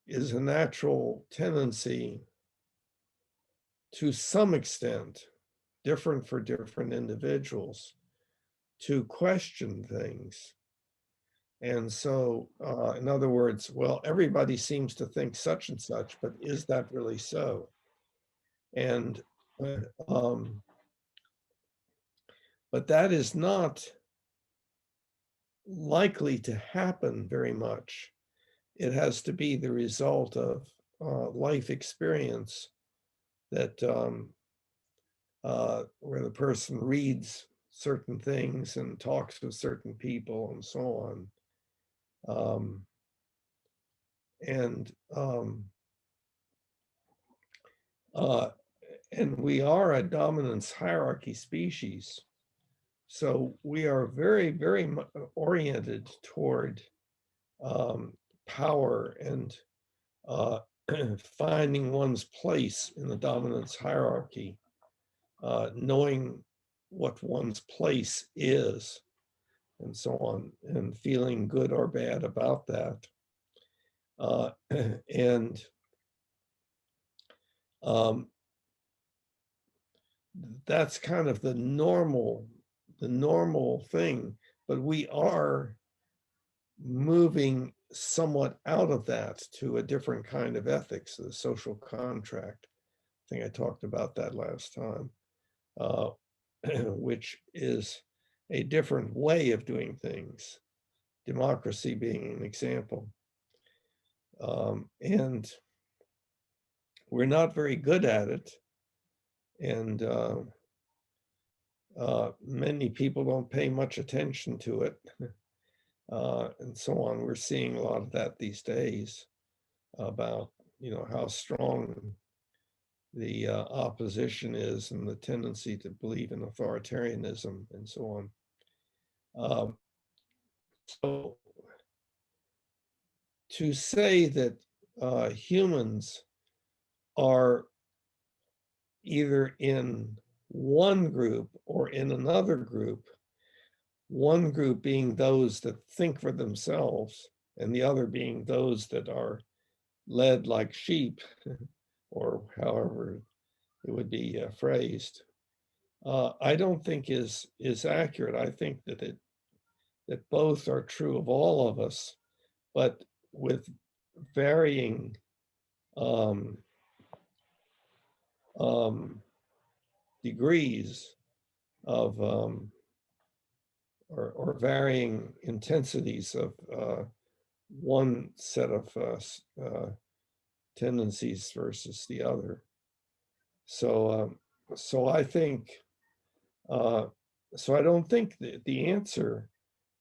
is a natural tendency to some extent, different for different individuals, to question things. And so, in other words, well, everybody seems to think such and such, but is that really so? And, um, but that is not likely to happen very much. It has to be the result of life experience that where the person reads certain things and talks with certain people and so on. Um, and um, uh, and we are a dominance hierarchy species. So we are very, very oriented toward power and finding one's place in the dominance hierarchy, knowing what one's place is, and so on, and feeling good or bad about that. And that's kind of the normal thing, but we are moving somewhat out of that to a different kind of ethics, the social contract. I think I talked about that last time, which is a different way of doing things, democracy being an example. And we're not very good at it. And many people don't pay much attention to it, and so on. We're seeing a lot of that these days about how strong opposition is and the tendency to believe in authoritarianism and so on. So to say that humans are either in one group or in another group, one group being those that think for themselves and the other being those that are led like sheep, or however it would be phrased, I don't think is accurate. I think that both are true of all of us, but with varying degrees of or varying intensities of one set of tendencies versus the other. So I think so I don't think that the answer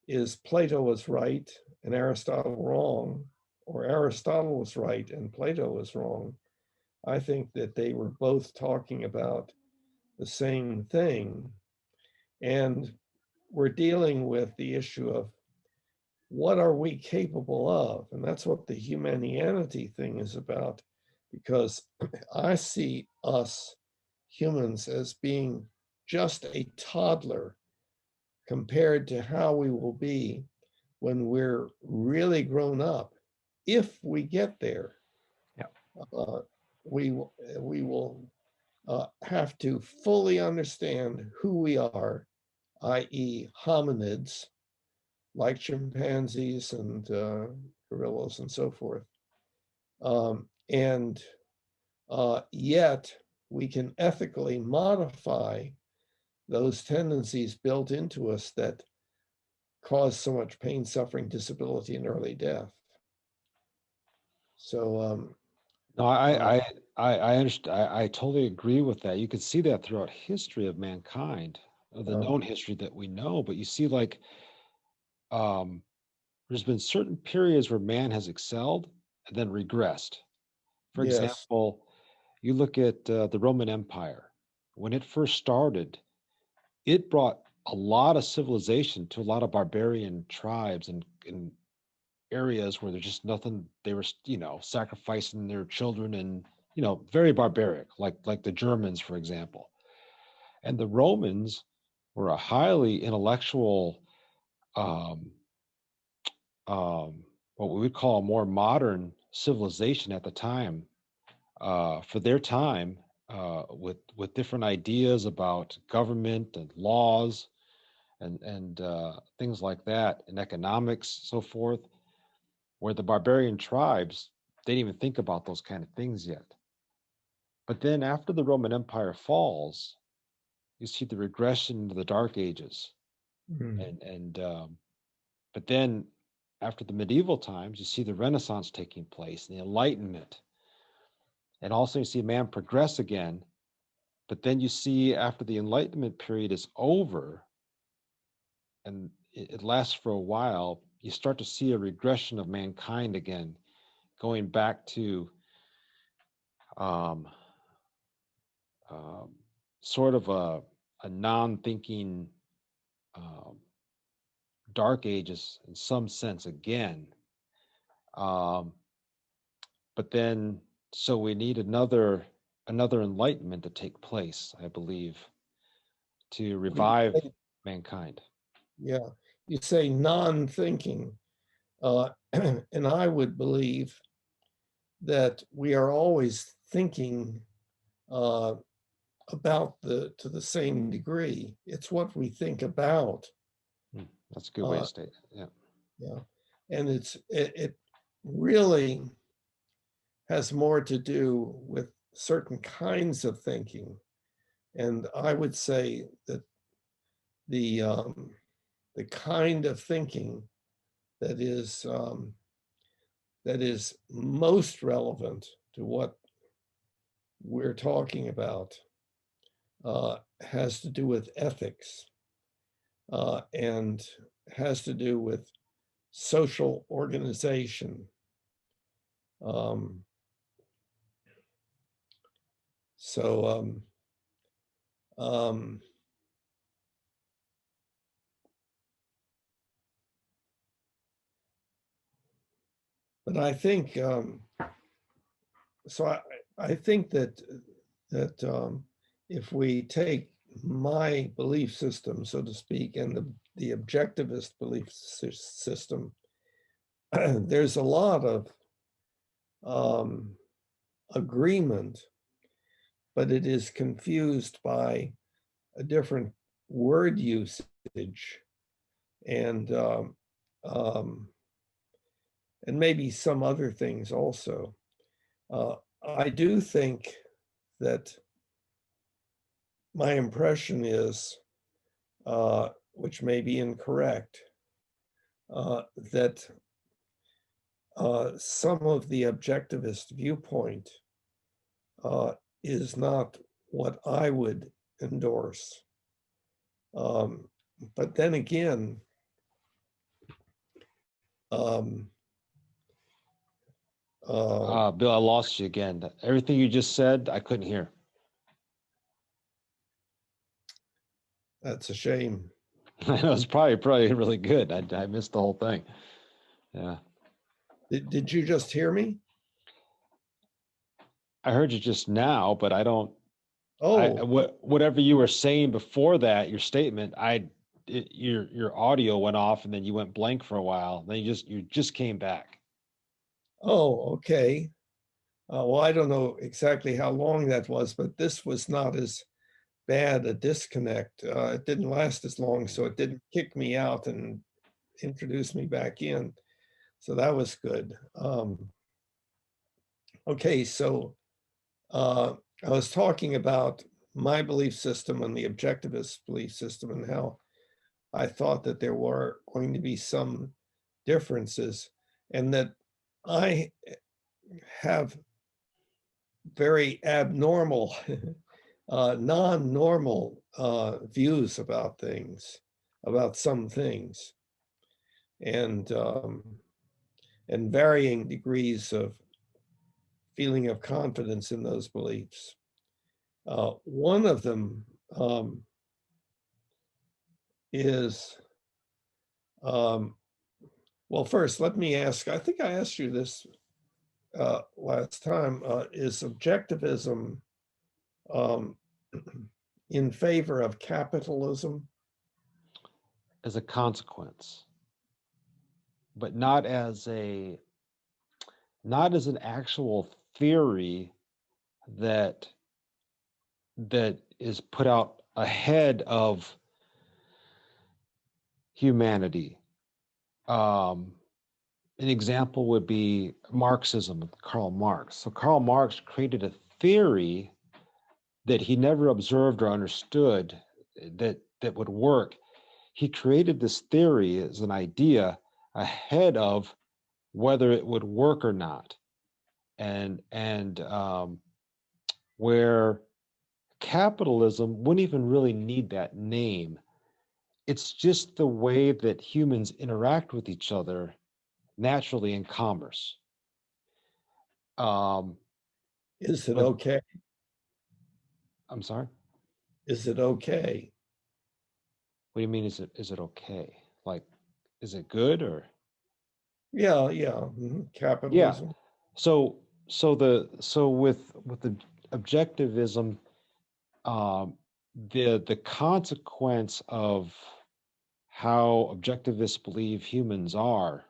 is Plato was right and Aristotle wrong, or Aristotle was right and Plato was wrong. I think that they were both talking about the same thing. And we're dealing with the issue of what are we capable of? And that's what the Humanianity thing is about, because I see us humans as being just a toddler compared to how we will be when we're really grown up. If we get there, we will have to fully understand who we are, i.e., hominids like chimpanzees and gorillas and so forth. And yet we can ethically modify those tendencies built into us that cause so much pain, suffering, disability, and early death. So no, I understand. I totally agree with that. You can see that throughout history of mankind, of the known history that we know. But you see, like, there's been certain periods where man has excelled and then regressed. For yes, example, you look at the Roman Empire. When it first started, it brought a lot of civilization to a lot of barbarian tribes and areas where there's just nothing. They were, sacrificing their children and, very barbaric, like the Germans, for example. And the Romans were a highly intellectual, um, what we would call a more modern civilization at the time, for their time, with different ideas about government and laws and things like that, and economics, so forth, where the barbarian tribes, they didn't even think about those kind of things yet. But then after the Roman Empire falls, you see the regression into the Dark Ages, and but then after the medieval times, you see the Renaissance taking place and the Enlightenment, and also you see man progress again. But then you see after the Enlightenment period is over, and it lasts for a while, you start to see a regression of mankind again, going back to um, sort of a non-thinking dark ages in some sense again. But then, so we need another enlightenment to take place, I believe, to revive mankind. Yeah, you say non-thinking, and I would believe that we are always thinking about to the same degree. It's what we think about. That's a good way to state it. Yeah. Yeah, and it really has more to do with certain kinds of thinking, and I would say that the kind of thinking that is most relevant to what we're talking about has to do with ethics and has to do with social organization. So, but I think so. I think that if we take my belief system, so to speak, and the objectivist belief system, there's a lot of agreement, but it is confused by a different word usage and maybe some other things also. I do think that my impression is, which may be incorrect, that some of the objectivist viewpoint is not what I would endorse. But then again, Bill, I lost you again. Everything you just said, I couldn't hear. That's a shame. It was probably really good. I missed the whole thing. Yeah. Did you just hear me? I heard you just now, but I don't. Oh, Whatever you were saying before that, your statement, your audio went off, and then you went blank for a while. Then you just came back. oh, okay. Well, I don't know exactly how long that was, but this was not as bad a disconnect. It didn't last as long, so it didn't kick me out and introduce me back in. So that was good. Okay, so I was talking about my belief system and the objectivist belief system and how I thought that there were going to be some differences and that I have very abnormal, non-normal views about things, about some things, and varying degrees of feeling of confidence in those beliefs. One of them is, well, first, let me ask, I think I asked you this last time, is objectivism in favor of capitalism? As a consequence, but not as an actual theory that is put out ahead of humanity. An example would be Marxism, Karl Marx. So Karl Marx created a theory that he never observed or understood that would work. He created this theory as an idea ahead of whether it would work or not, and where capitalism wouldn't even really need that name. It's just the way that humans interact with each other naturally in commerce. Is it But okay? I'm sorry. Is it okay? What do you mean? Is it okay? Like, is it good or? Yeah, Yeah. capitalism. So with the objectivism, the consequence of how objectivists believe humans are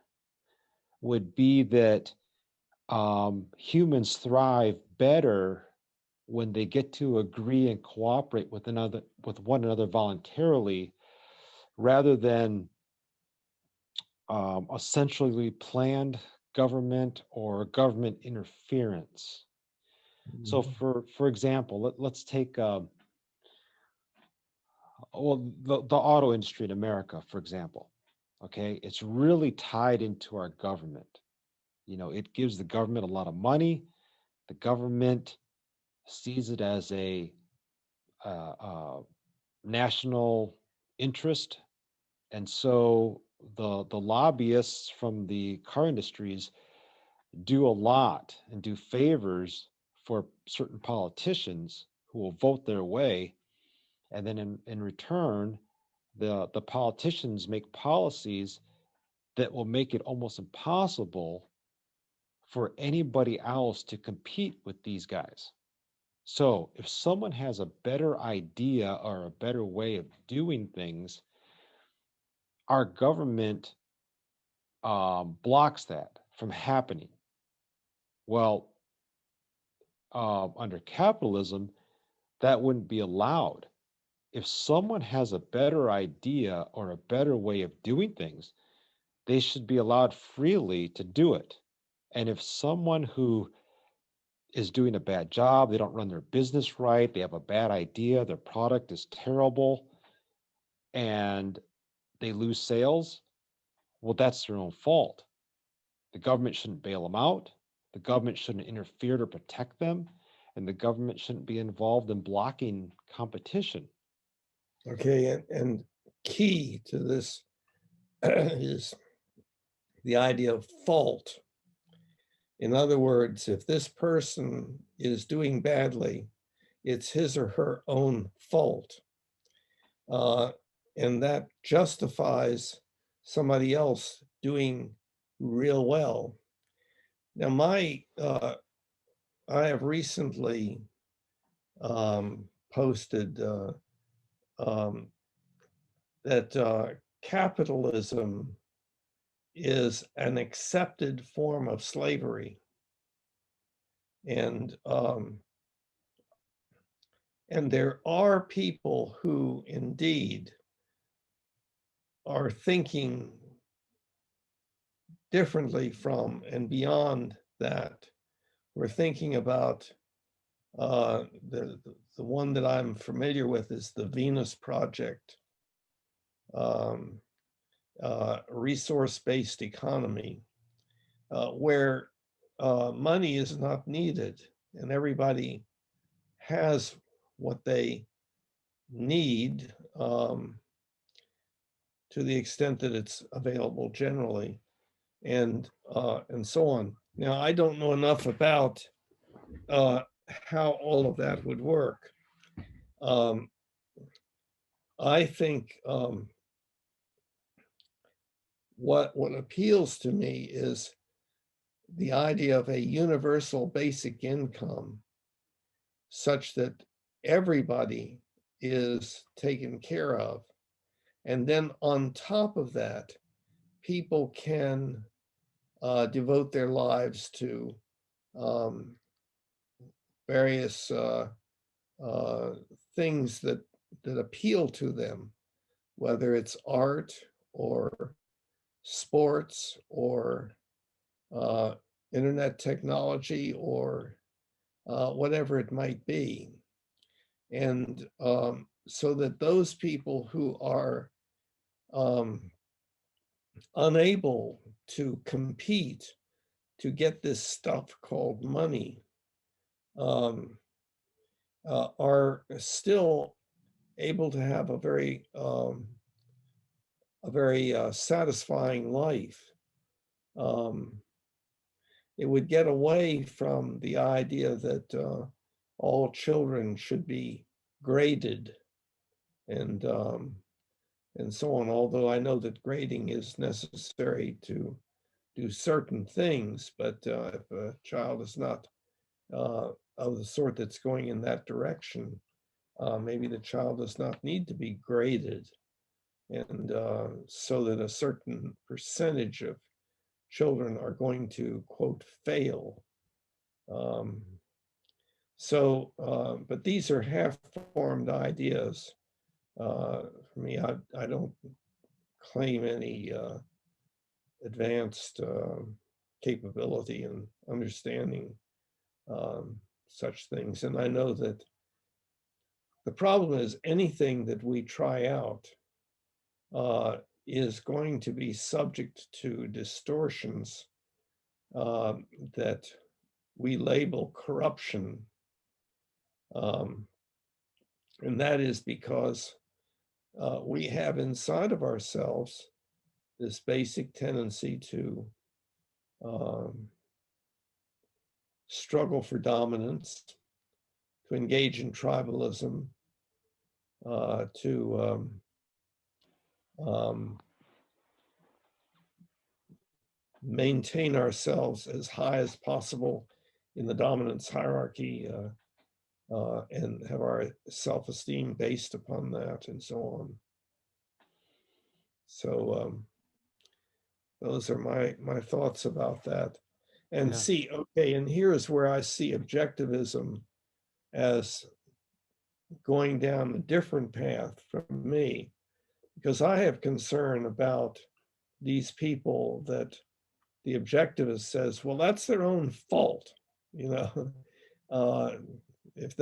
would be that humans thrive better when they get to agree and cooperate with one another voluntarily, rather than a centrally planned government or government interference. So, for example, let's take the auto industry in America, for example. Okay, it's really tied into our government. It gives the government a lot of money. The government sees it as a national interest, and so the lobbyists from the car industries do a lot and do favors for certain politicians who will vote their way, and then in return, the politicians make policies that will make it almost impossible for anybody else to compete with these guys. So if someone has a better idea or a better way of doing things, our government blocks that from happening. Well, under capitalism, that wouldn't be allowed. If someone has a better idea or a better way of doing things, they should be allowed freely to do it. And if someone who is doing a bad job, they don't run their business right, they have a bad idea, their product is terrible, and they lose sales, well, that's their own fault. The government shouldn't bail them out. The government shouldn't interfere to protect them. And the government shouldn't be involved in blocking competition. Okay, and key to this is the idea of fault. In other words, if this person is doing badly, it's his or her own fault. And that justifies somebody else doing real well. Now, I have recently posted that capitalism is an accepted form of slavery, and there are people who indeed are thinking differently from and beyond that. We're thinking about the one that I'm familiar with is the Venus Project, resource-based economy, where money is not needed and everybody has what they need to the extent that it's available generally, and so on. Now, I don't know enough about how all of that would work. I think what appeals to me is the idea of a universal basic income such that everybody is taken care of. And then on top of that, people can devote their lives to various things that appeal to them, whether it's art or sports or internet technology or whatever it might be. And so that those people who are unable to compete to get this stuff called money are still able to have a very satisfying life. It would get away from the idea that all children should be graded and so on, although I know that grading is necessary to do certain things, but if a child is not of the sort that's going in that direction, maybe the child does not need to be graded, and so that a certain percentage of children are going to, quote, fail. But these are half-formed ideas. For me, I don't claim any advanced capability in understanding such things. And I know that the problem is anything that we try out is going to be subject to distortions that we label corruption. And that is because we have inside of ourselves this basic tendency to struggle for dominance, to engage in tribalism, to maintain ourselves as high as possible in the dominance hierarchy, and have our self-esteem based upon that, and so on. So those are my thoughts about that. And see, okay, and here's where I see objectivism as going down a different path from me, because I have concern about these people that the objectivist says, well, that's their own fault, you know. If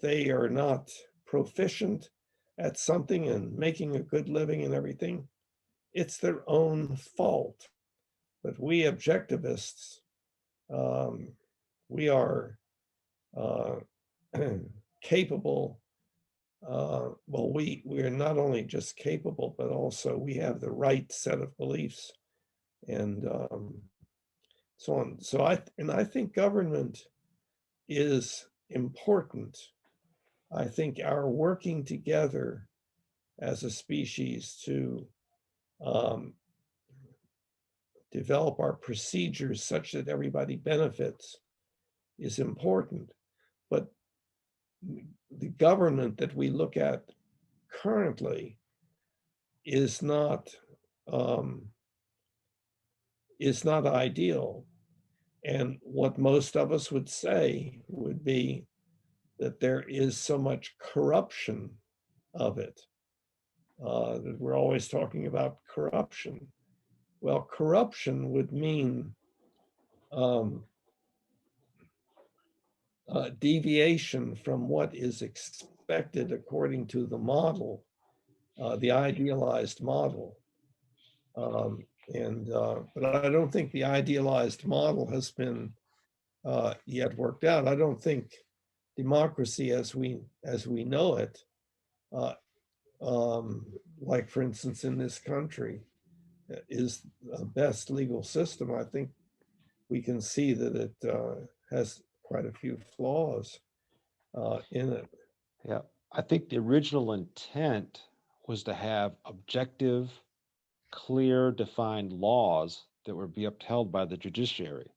they are not proficient at something and making a good living and everything, it's their own fault. But we objectivists, we are capable. Well, we are not only just capable, but also we have the right set of beliefs, and so on. So I think government is important. I think our working together as a species to develop our procedures such that everybody benefits is important. But the government that we look at currently is not ideal. And what most of us would say would be that there is so much corruption of it, that we're always talking about corruption. Well, corruption would mean deviation from what is expected according to the model, the idealized model. But I don't think the idealized model has been yet worked out. I don't think democracy as we know it, like for instance in this country, is the best legal system. I think we can see that it has quite a few flaws in it. Yeah, I think the original intent was to have objective, clear, defined laws that would be upheld by the judiciary.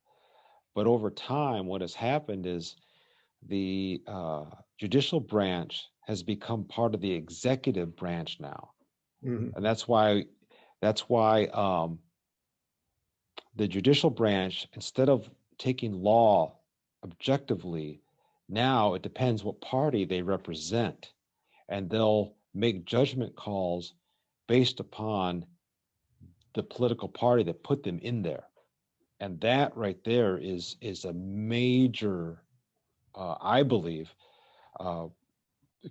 But over time, what has happened is the judicial branch has become part of the executive branch now, Mhm. and that's why the judicial branch, instead of taking law objectively, now it depends what party they represent, and they'll make judgment calls based upon the political party that put them in there. And that right there is a major, I believe,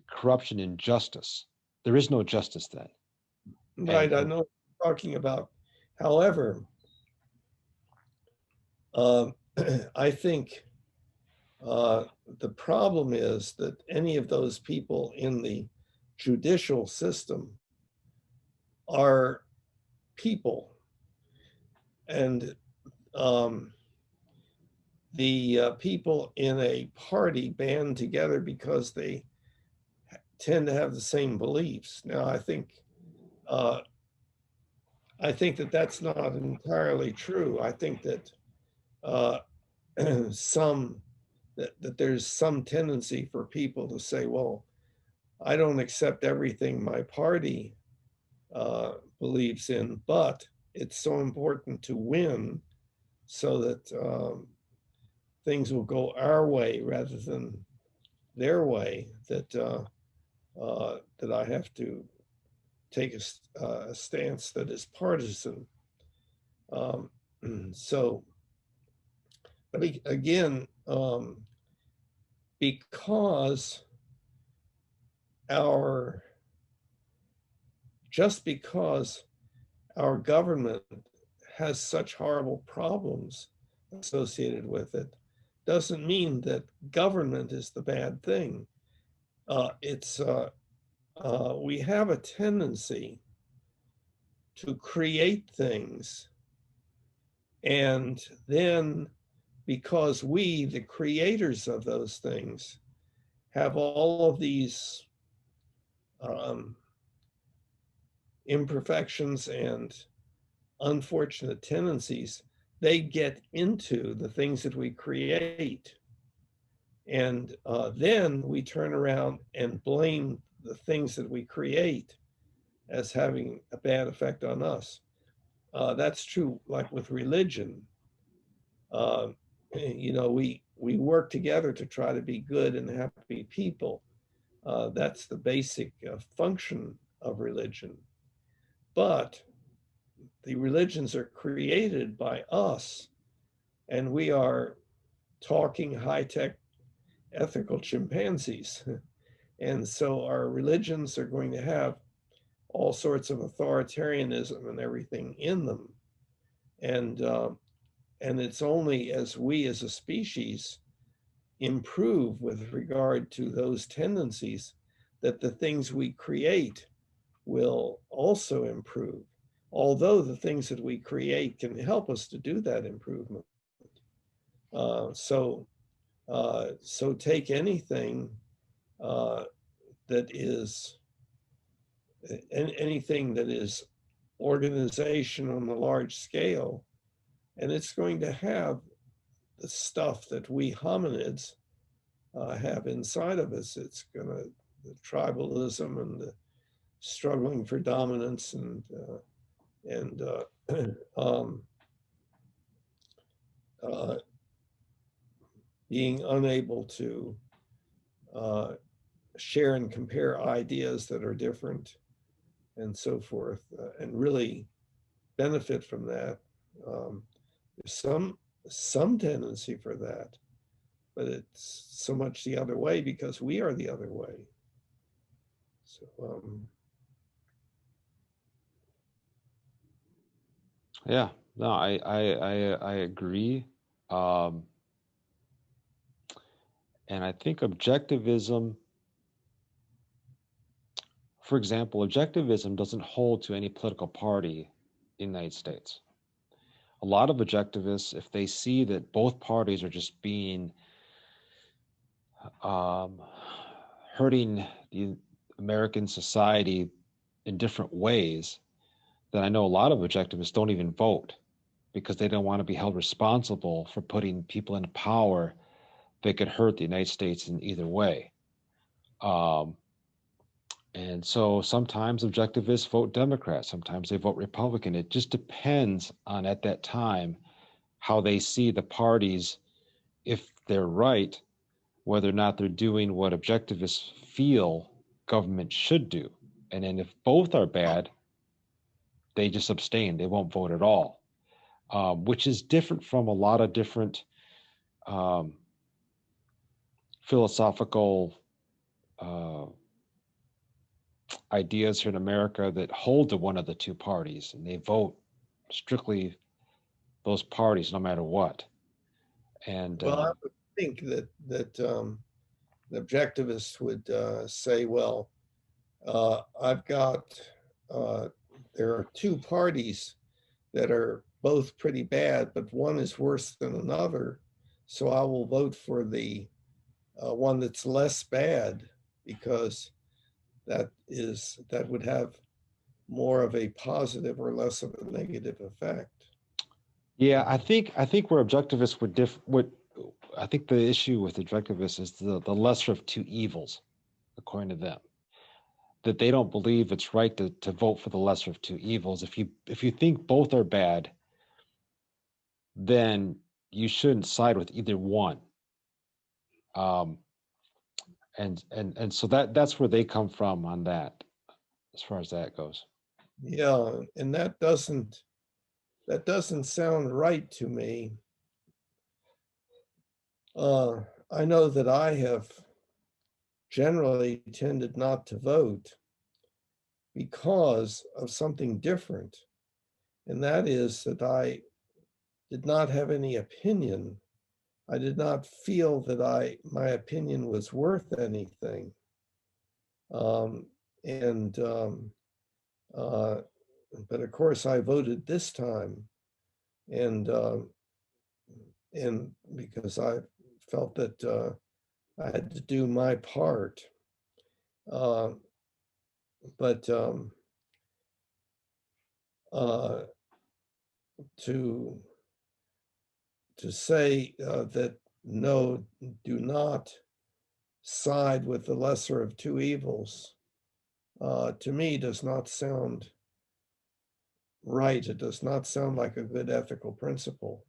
corruption and justice. There is no justice then. Right, I know what you're talking about. However, I think the problem is that any of those people in the judicial system are people, and the people in a party band together because they tend to have the same beliefs. Now, I think that that's not entirely true. I think that that there's some tendency for people to say, well, I don't accept everything my party believes in, but it's so important to win so that things will go our way rather than their way, that I have to take a stance that is partisan. So, but again, because just because our government has such horrible problems associated with it, doesn't mean that government is the bad thing. We have a tendency to create things and then because we, the creators of those things, have all of these imperfections and unfortunate tendencies, they get into the things that we create. And then we turn around and blame the things that we create as having a bad effect on us. That's true, like with religion. You know, we work together to try to be good and happy people. That's the basic function of religion. But the religions are created by us, and we are talking high-tech ethical chimpanzees. And so our religions are going to have all sorts of authoritarianism and everything in them. And it's only as we as a species improve with regard to those tendencies that the things we create will also improve. Although the things that we create can help us to do that improvement. So take anything that is anything that is organization on a large scale, and it's going to have the stuff that we hominids have inside of us. It's going to the tribalism and the struggling for dominance and being unable to share and compare ideas that are different and so forth, and really benefit from that. There's some tendency for that, but it's so much the other way because we are the other way. So Yeah, no, I agree. Um, and I think objectivism, for example, objectivism doesn't hold to any political party in the United States. A lot of objectivists, if they see that both parties are just being hurting the American society in different ways, then I know a lot of objectivists don't even vote because they don't want to be held responsible for putting people in power that could hurt the United States in either way. And so sometimes objectivists vote Democrat, sometimes they vote Republican. It just depends on at that time how they see the parties, if they're right, whether or not they're doing what objectivists feel government should do. And then if both are bad, they just abstain. They won't vote at all, which is different from a lot of different philosophical ideas here in America that hold to one of the two parties, and they vote strictly those parties no matter what. And well, I would think that the objectivists would say, well, I've got there are two parties that are both pretty bad, but one is worse than another. So I will vote for the one that's less bad because that would have more of a positive or less of a negative effect. yeah, I think where objectivists would I think the issue with objectivists is the lesser of two evils, according to them. That they don't believe it's right to vote for the lesser of two evils. If you think both are bad, then you shouldn't side with either one. Um, and so that's where they come from on that, as far as that goes. Yeah, and that doesn't sound right to me. I know that I have generally tended not to vote because of something different, and that is that I did not have any opinion. I did not feel that my opinion was worth anything. Um, and But of course I voted this time, and and because I felt that I had to do my part. But to say that no, do not side with the lesser of two evils, to me does not sound right. It does not sound like a good ethical principle.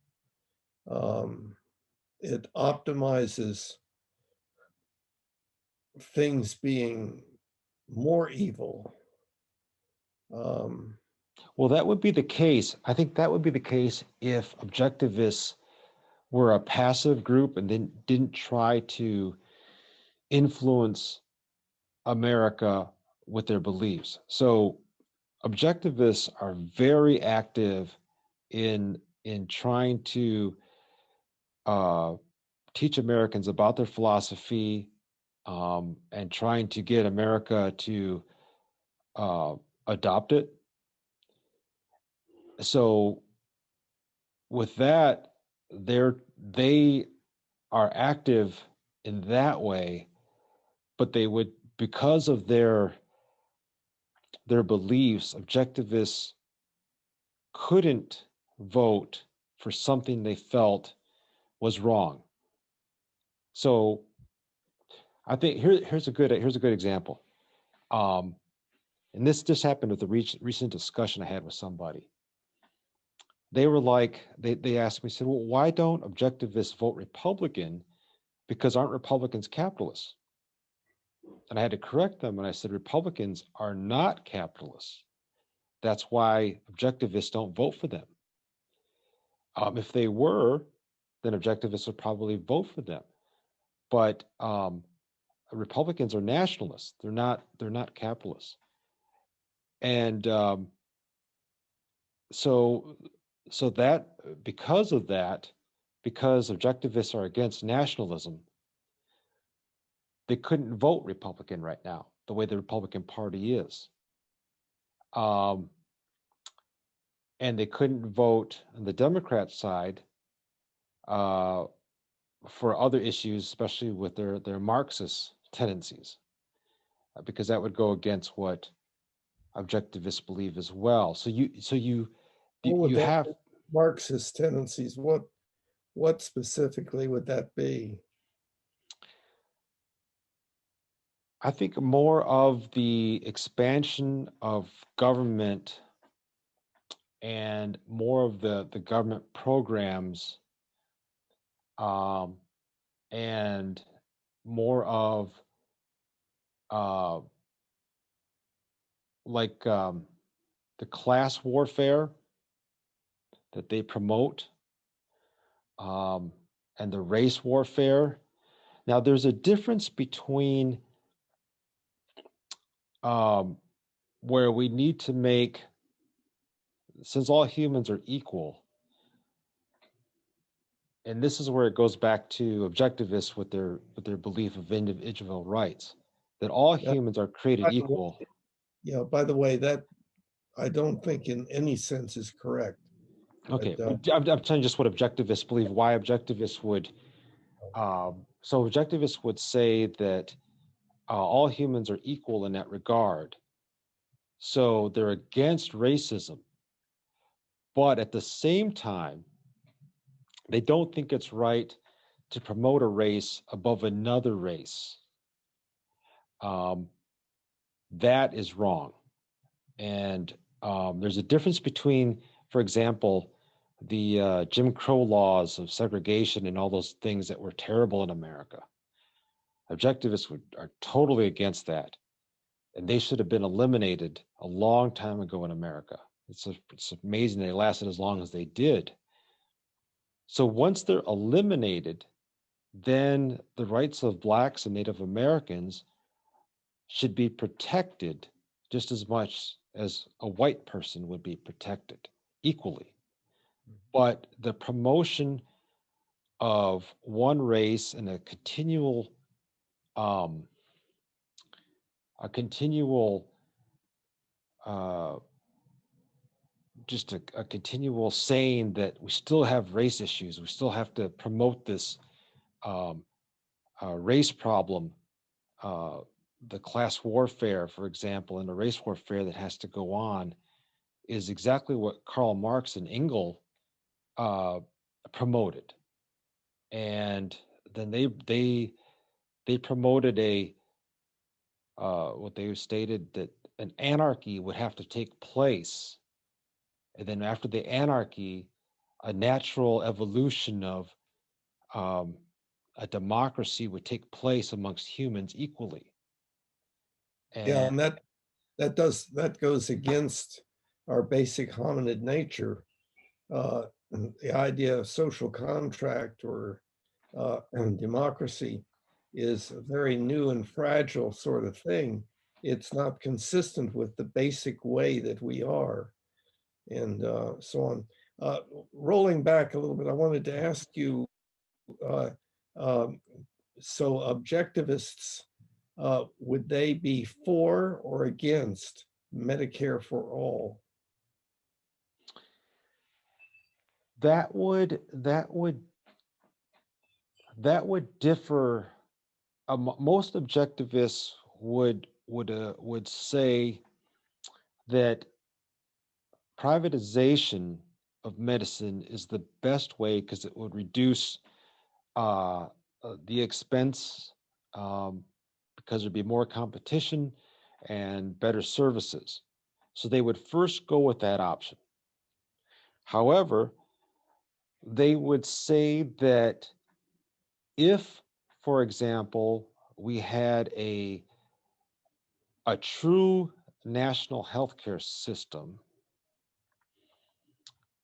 It optimizes things being more evil. Well, that would be the case. I think that would be the case if objectivists were a passive group and then didn't try to influence America with their beliefs. So objectivists are very active in trying to teach Americans about their philosophy, and trying to get America to adopt it. So with that, they are active in that way, but they would, because of their beliefs, objectivists couldn't vote for something they felt was wrong. So I think here's a good example. And this just happened with the recent discussion I had with somebody. They were like, they asked me, said, well, why don't objectivists vote Republican? Because aren't Republicans capitalists? And I had to correct them. And I said, Republicans are not capitalists. That's why objectivists don't vote for them. If they were, then objectivists would probably vote for them. But Republicans are nationalists. They're not capitalists. And so that because of that, because objectivists are against nationalism, they couldn't vote Republican right now, the way the Republican Party is. And they couldn't vote on the Democrat side for other issues, especially with their Marxist tendencies, because that would go against what objectivists believe as well. So you have Marxist tendencies. What specifically would that be? I think more of the expansion of government and more of the government programs, and more of the class warfare that they promote, and the race warfare. Now, there's a difference between where we need to make, since all humans are equal, and this is where it goes back to objectivists with their belief of individual rights, that all humans are created equal. Yeah, by the way, that I don't think in any sense is correct. Okay, I'm telling you just what objectivists believe, why objectivists would, so objectivists would say that all humans are equal in that regard. So they're against racism, but at the same time, they don't think it's right to promote a race above another race. That is wrong. And there's a difference between, for example, the Jim Crow laws of segregation and all those things that were terrible in America. Objectivists are totally against that. And they should have been eliminated a long time ago in America. It's amazing they lasted as long as they did. So once they're eliminated, then the rights of Blacks and Native Americans should be protected just as much as a white person would be protected equally. But the promotion of one race and a continual just a continual saying that we still have race issues. We still have to promote this um, race problem, uh, the class warfare, for example, and the race warfare that has to go on is exactly what Karl Marx and Engels uh, promoted. And then they promoted a what they stated that an anarchy would have to take place, and then after the anarchy, a natural evolution of um, a democracy would take place amongst humans equally. Yeah, And and that goes against our basic hominid nature. Uh, the idea of social contract or democracy is a very new and fragile sort of thing. It's not consistent with the basic way that we are, and so on. Rolling back a little bit, I wanted to ask you, uh, um, so objectivists, would they be for or against Medicare for all? that would that would that would differ. Most objectivists would say that privatization of medicine is the best way because it would reduce the expense, um, because there'd be more competition and better services. So they would first go with that option. However, they would say that if, for example, we had a true national healthcare system,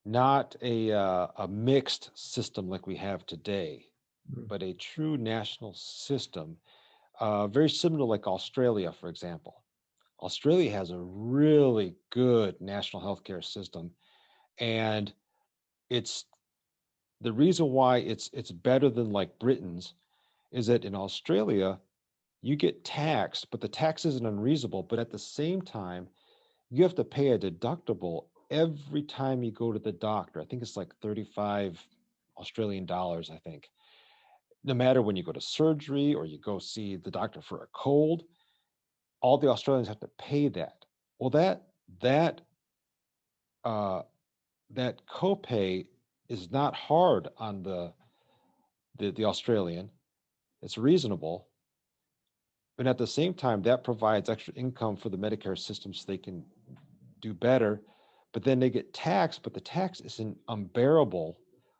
not a mixed system like we have today, Mm. but a true national system, very similar like Australia, for example. Australia has a really good national healthcare system, and it's the reason why it's better than like Britain's is that in Australia you get taxed, but the tax isn't unreasonable. But at the same time, you have to pay a deductible every time you go to the doctor. I think it's like 35 Australian dollars, I think. No matter when you go to surgery or you go see the doctor for a cold, all the Australians have to pay that. Well, that uh, that copay is not hard on the Australian. It's reasonable, but at the same time, that provides extra income for the Medicare system so they can do better. But then they get taxed, but the tax isn't unbearable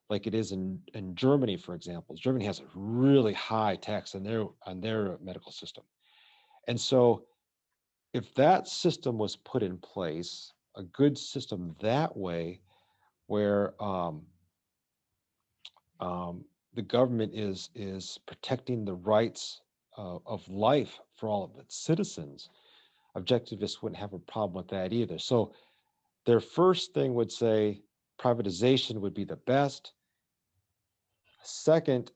like it is in Germany, for example. Germany has a really high tax on their medical system. And so if that system was put in place, a good system that way, where the government is protecting the rights of life for all of its citizens, objectivists wouldn't have a problem with that either. So their first thing would say privatization would be the best. Second,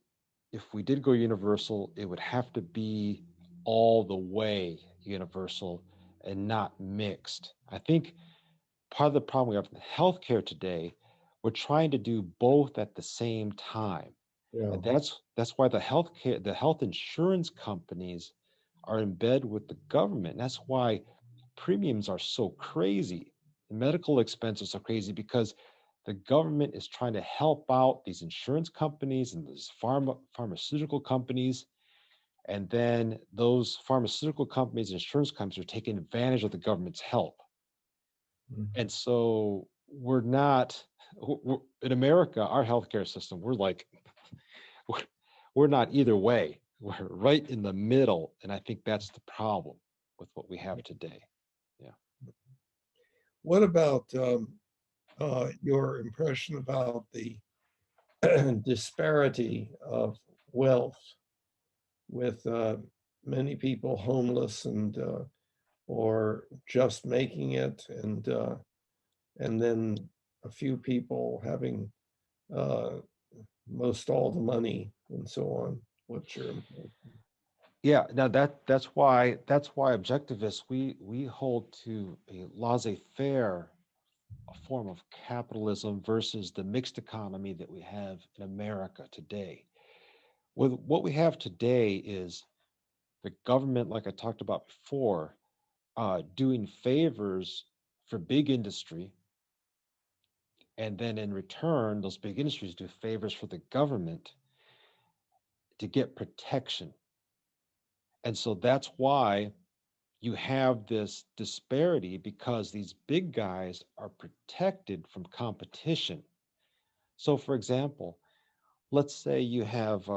if we did go universal, it would have to be all the way universal and not mixed. I think part of the problem we have in healthcare today, we're trying to do both at the same time. Yeah. And that's why the health insurance companies are in bed with the government. And that's why premiums are so crazy. The medical expenses are crazy because the government is trying to help out these insurance companies and these pharmaceutical companies. And then those pharmaceutical companies and insurance companies are taking advantage of the government's help. Mhm. And so in America, our healthcare system, we're, we're not either way. We're right in the middle. And I think that's the problem with what we have today. Yeah. What about your impression about the disparity of wealth with many people homeless and or just making it, and then a few people having uh, most all the money and so on? What's your impression? Yeah, now that's why objectivists we hold to a laissez-faire a form of capitalism versus the mixed economy that we have in America today. With what we have today is the government, like I talked about before, doing favors for big industry, and then in return, those big industries do favors for the government to get protection. And so that's why you have this disparity because these big guys are protected from competition. So, for example, let's say you have,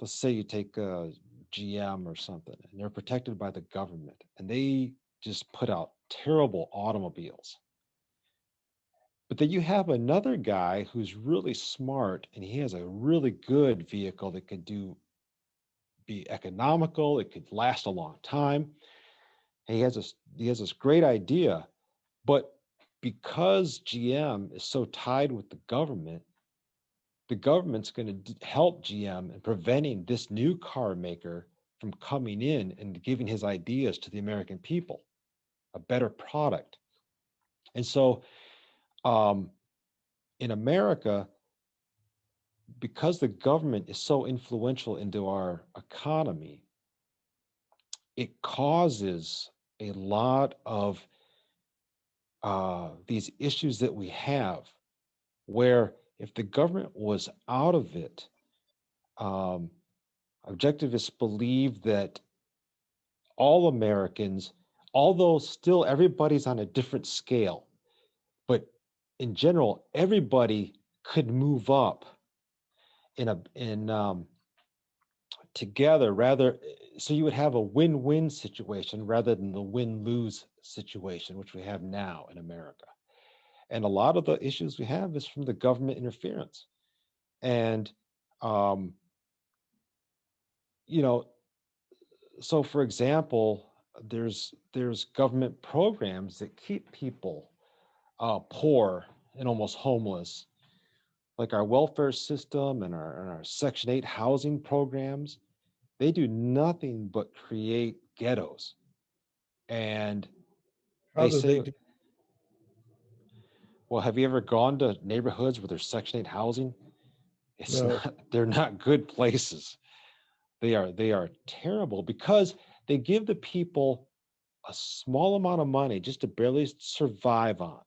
let's say you take GM or something, and they're protected by the government, and they just put out terrible automobiles. But then you have another guy who's really smart, and he has a really good vehicle that could be economical, it could last a long time. And he has this great idea, but because GM is so tied with the government's going to help GM in preventing this new car maker from coming in and giving his ideas to the American people, a better product. And so um, in America, because the government is so influential into our economy, it causes a lot of these issues that we have, where if the government was out of it, um, objectivists believe that all Americans, although still everybody's on a different scale, but in general, everybody could move up in together rather. So you would have a win-win situation rather than the win-lose situation, which we have now in America. And a lot of the issues we have is from the government interference. And um, you know, so for example, there's government programs that keep people poor and almost homeless, like our welfare system and our Section 8 housing programs. They do nothing but create ghettos. And How they do say, they do? well, have you ever gone to neighborhoods where there's Section 8 housing? It's No. not, they're not good places. They are terrible because they give the people a small amount of money just to barely survive on.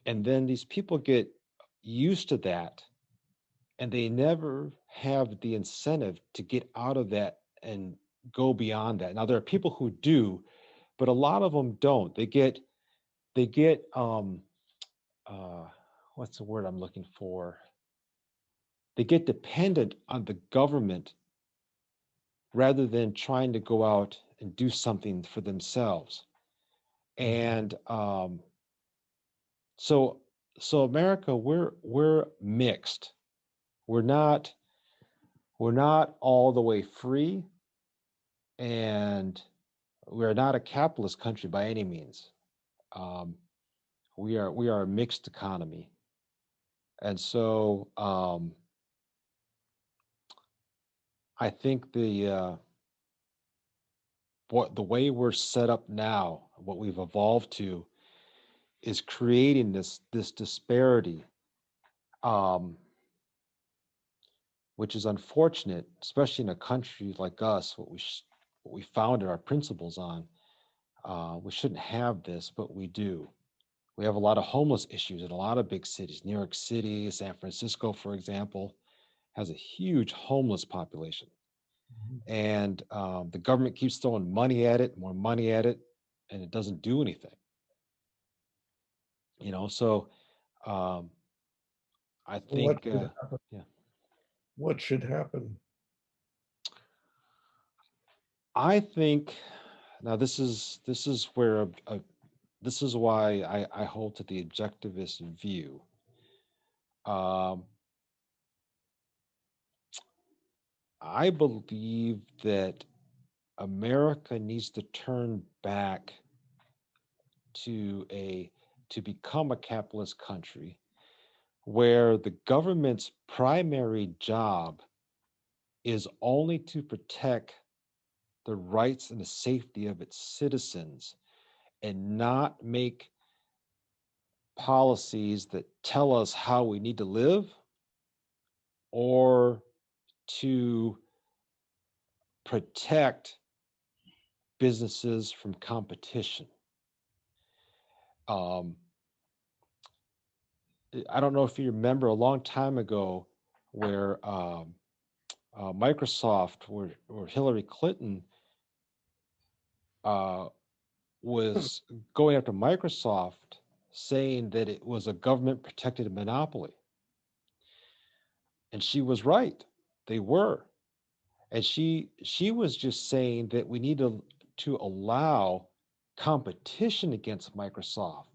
And then these people get used to that and they never have the incentive to get out of that and go beyond that. Now there are people who do, but a lot of them don't. They get uh what's the word I'm looking for? They get dependent on the government rather than trying to go out and do something for themselves. And so so America, we're mixed. We're not we're not all the way free, and we're not a capitalist country by any means. Um, we are a mixed economy, and so I think the way we're set up now, what we've evolved to, is creating this disparity, um, which is unfortunate, especially in a country like us. What we founded our principles on. We shouldn't have this, but we do. We have a lot of homeless issues in a lot of big cities. New York City, San Francisco, for example, has a huge homeless population. And the government keeps throwing money at it, more money at it, and it doesn't do anything. So um, I What think, should happen? yeah, What should happen? I think now this is where this is why I hold to the objectivist view. Um, I believe that America needs to turn back to a to become a capitalist country where the government's primary job is only to protect the rights and the safety of its citizens and not make policies that tell us how we need to live, or to protect businesses from competition. Um, I don't know if you remember a long time ago where Microsoft, where Hillary Clinton was going after Microsoft, saying that it was a government protected monopoly. And she was right. They were. And she was just saying that we need to allow competition against Microsoft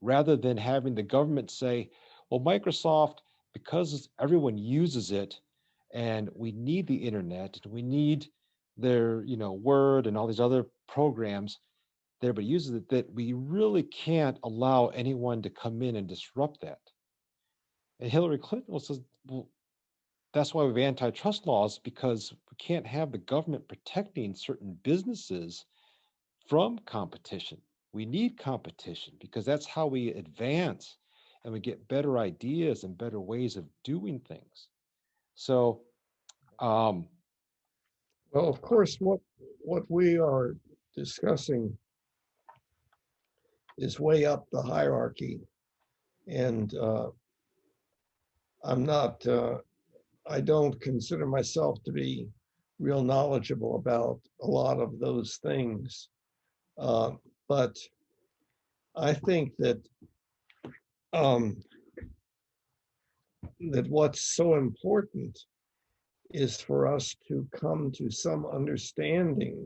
rather than having the government say, well, Microsoft, because everyone uses it and we need the internet and we need their, Word and all these other programs that everybody uses it, that we really can't allow anyone to come in and disrupt that. And Hillary Clinton says, well, that's why we have antitrust laws, because we can't have the government protecting certain businesses from competition. We need competition because that's how we advance and we get better ideas and better ways of doing things. So, Well, of course, what we are discussing is way up the hierarchy, and I'm not. I don't consider myself to be real knowledgeable about a lot of those things, but I think that um, that what's so important is for us to come to some understanding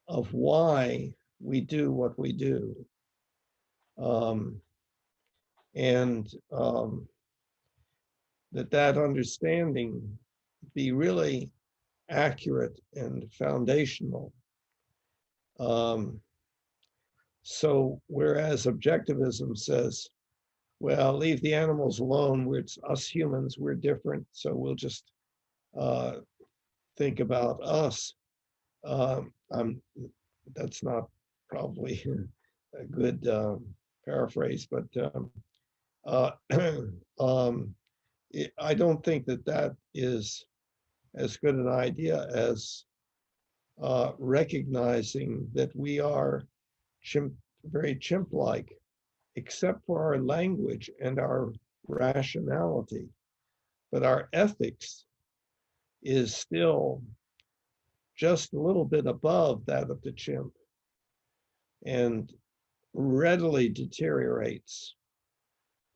of why we do what we do. And that understanding be really accurate and foundational. So whereas objectivism says, well, leave the animals alone, it's us humans, we're different, so we'll just think about us. That's not probably a good paraphrase, but uh, I don't think that is as good an idea as recognizing that we are very chimp-like, except for our language and our rationality. But our ethics is still just a little bit above that of the chimp and readily deteriorates,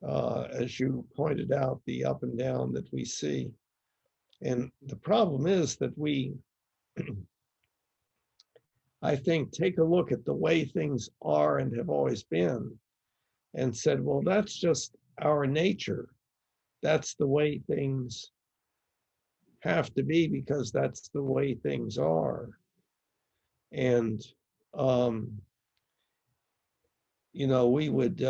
as you pointed out, the up and down that we see. And the problem is that we, I think, take a look at the way things are and have always been and said, well, that's just our nature. That's the way things have to be because that's the way things are. And, we would,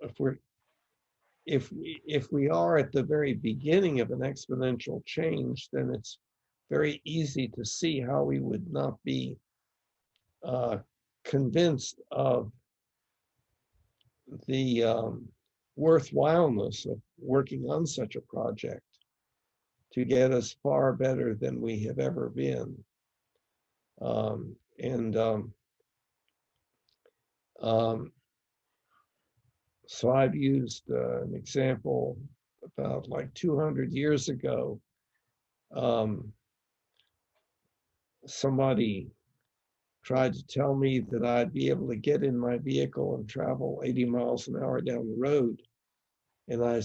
if we're if we are at the very beginning of an exponential change, then it's very easy to see how we would not be convinced of the worthwhileness of working on such a project to get us far better than we have ever been. And so I've used an example about like 200 years ago. Somebody tried to tell me that I'd be able to get in my vehicle and travel 80 miles an hour down the road. And I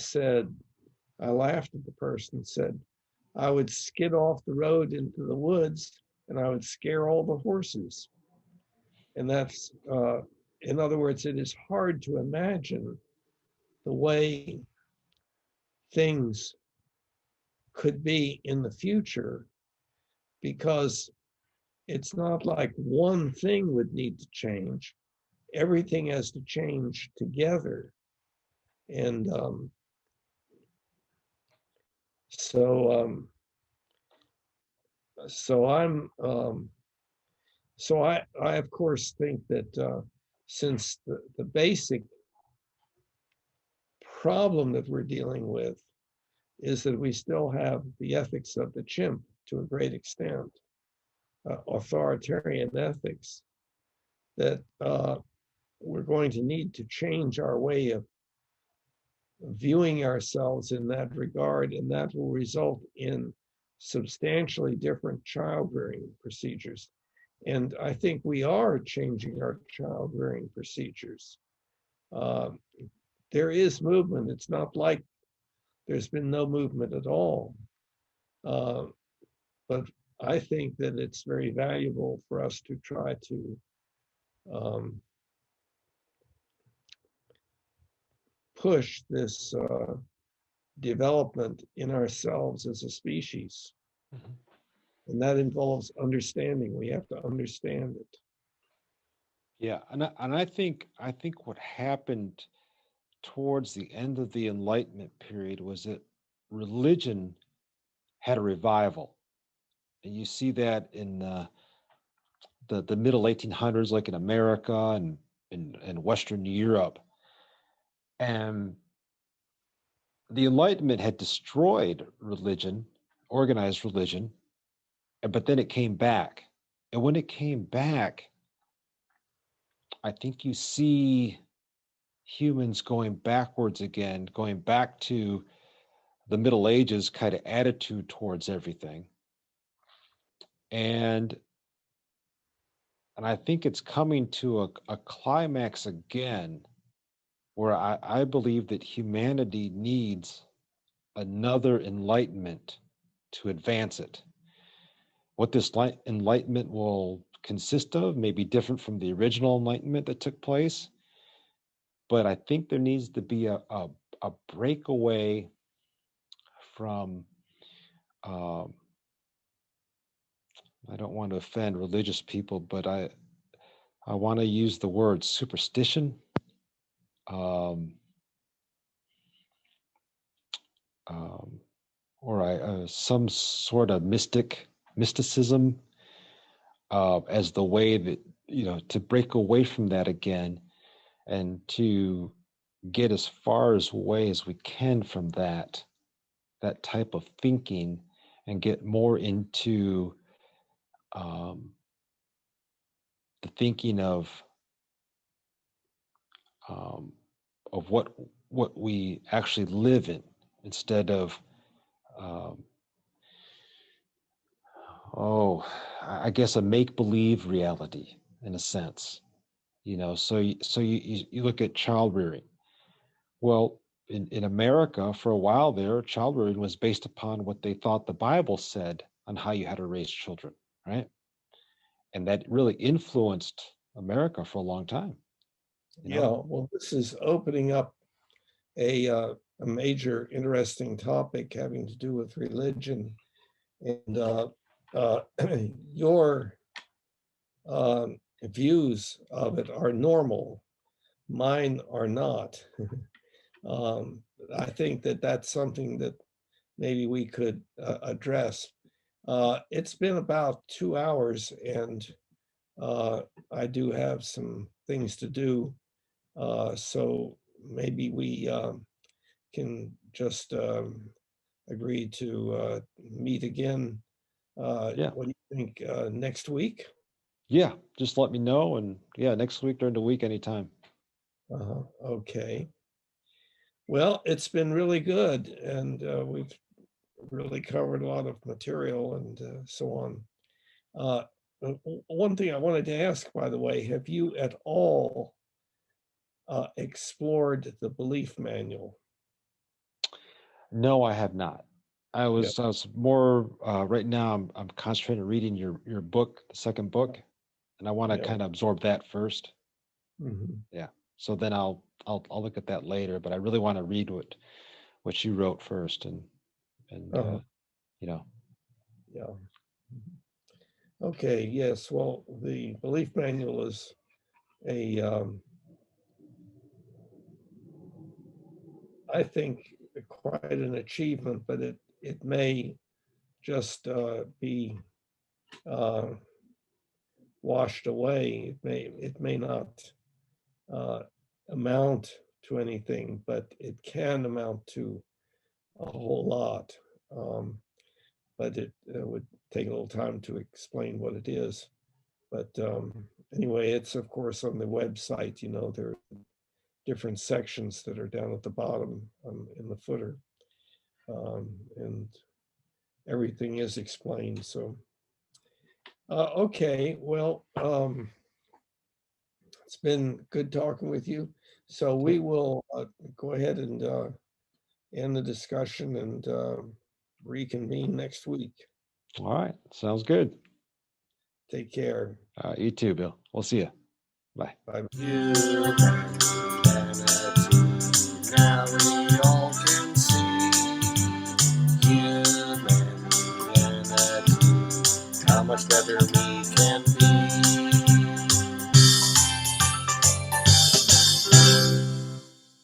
laughed at the person and said, I would skid off the road into the woods and I would scare all the horses. And that's, in other words, it is hard to imagine the way things could be in the future because it's not like one thing would need to change. Everything has to change together. And so I'm So I of course think that since the basic problem that we're dealing with is that we still have the ethics of the chimp to a great extent, authoritarian ethics, that we're going to need to change our way of viewing ourselves in that regard, and that will result in substantially different child rearing procedures. And I think we are changing our child rearing procedures. Uh, there is movement. It's not like there's been no movement at all. Uh, but I think that it's very valuable for us to try to push this development in ourselves as a species. Mhm. And that involves understanding. We have to understand it. Yeah, and I think what happened towards the end of the Enlightenment period was that religion had a revival, and you see that in the middle 1800s, like in America and in Western Europe, and the Enlightenment had destroyed religion, organized religion, but then it came back, and when it came back, I think you see humans going backwards again, going back to the Middle Ages kind of attitude towards everything. And I think it's coming to a climax again where I believe that humanity needs another enlightenment to advance it. What this enlightenment will consist of may be different from the original enlightenment that took place, but I think there needs to be a breakaway from um, I don't want to offend religious people, but I want to use the word superstition, um, um, or some sort of mysticism as the way that to break away from that again and to get as far away as we can from that type of thinking and get more into um, the thinking um, of what we actually live in instead of um, I guess a make-believe reality in a sense. So you look at child rearing. Well, in America for a while there, child rearing was based upon what they thought the Bible said on how you had to raise children, right? And that really influenced America for a long time. Yeah, well, this is opening up a major interesting topic having to do with religion. And your views of it are normal. Mine are not. I think that that's something that maybe we could address. It's been about 2 hours, and I do have some things to do. So maybe we can just agree to meet again. Yeah. What do you think, next week? Yeah. Just let me know. And yeah, next week during the week, anytime. Okay. Well, it's been really good, and we've really covered a lot of material and so on. Uh, One thing I wanted to ask, by the way, have you at all explored the belief manual? No, I have not. Yeah. I was more right now. I'm concentrating on reading your book, the second book, and I want to Yeah. kind of absorb that first. Mhm. Yeah. So then I'll look at that later. But I really want to read what you wrote first, and Uh-huh. you know. Yeah. Okay. Yes. Well, the belief manual is a, I think, quite an achievement, but it may just be uh, washed away. It may not amount to anything, but it can amount to a whole lot. But it would take a little time to explain what it is. But anyway, it's of course on the website. There are different sections that are down at the bottom in the footer, and everything is explained. So, okay, well, it's been good talking with you. So we will go ahead and end the discussion and reconvene next week. All right. Sounds good. Take care. You too, Bill. We'll see you. Bye. Bye. You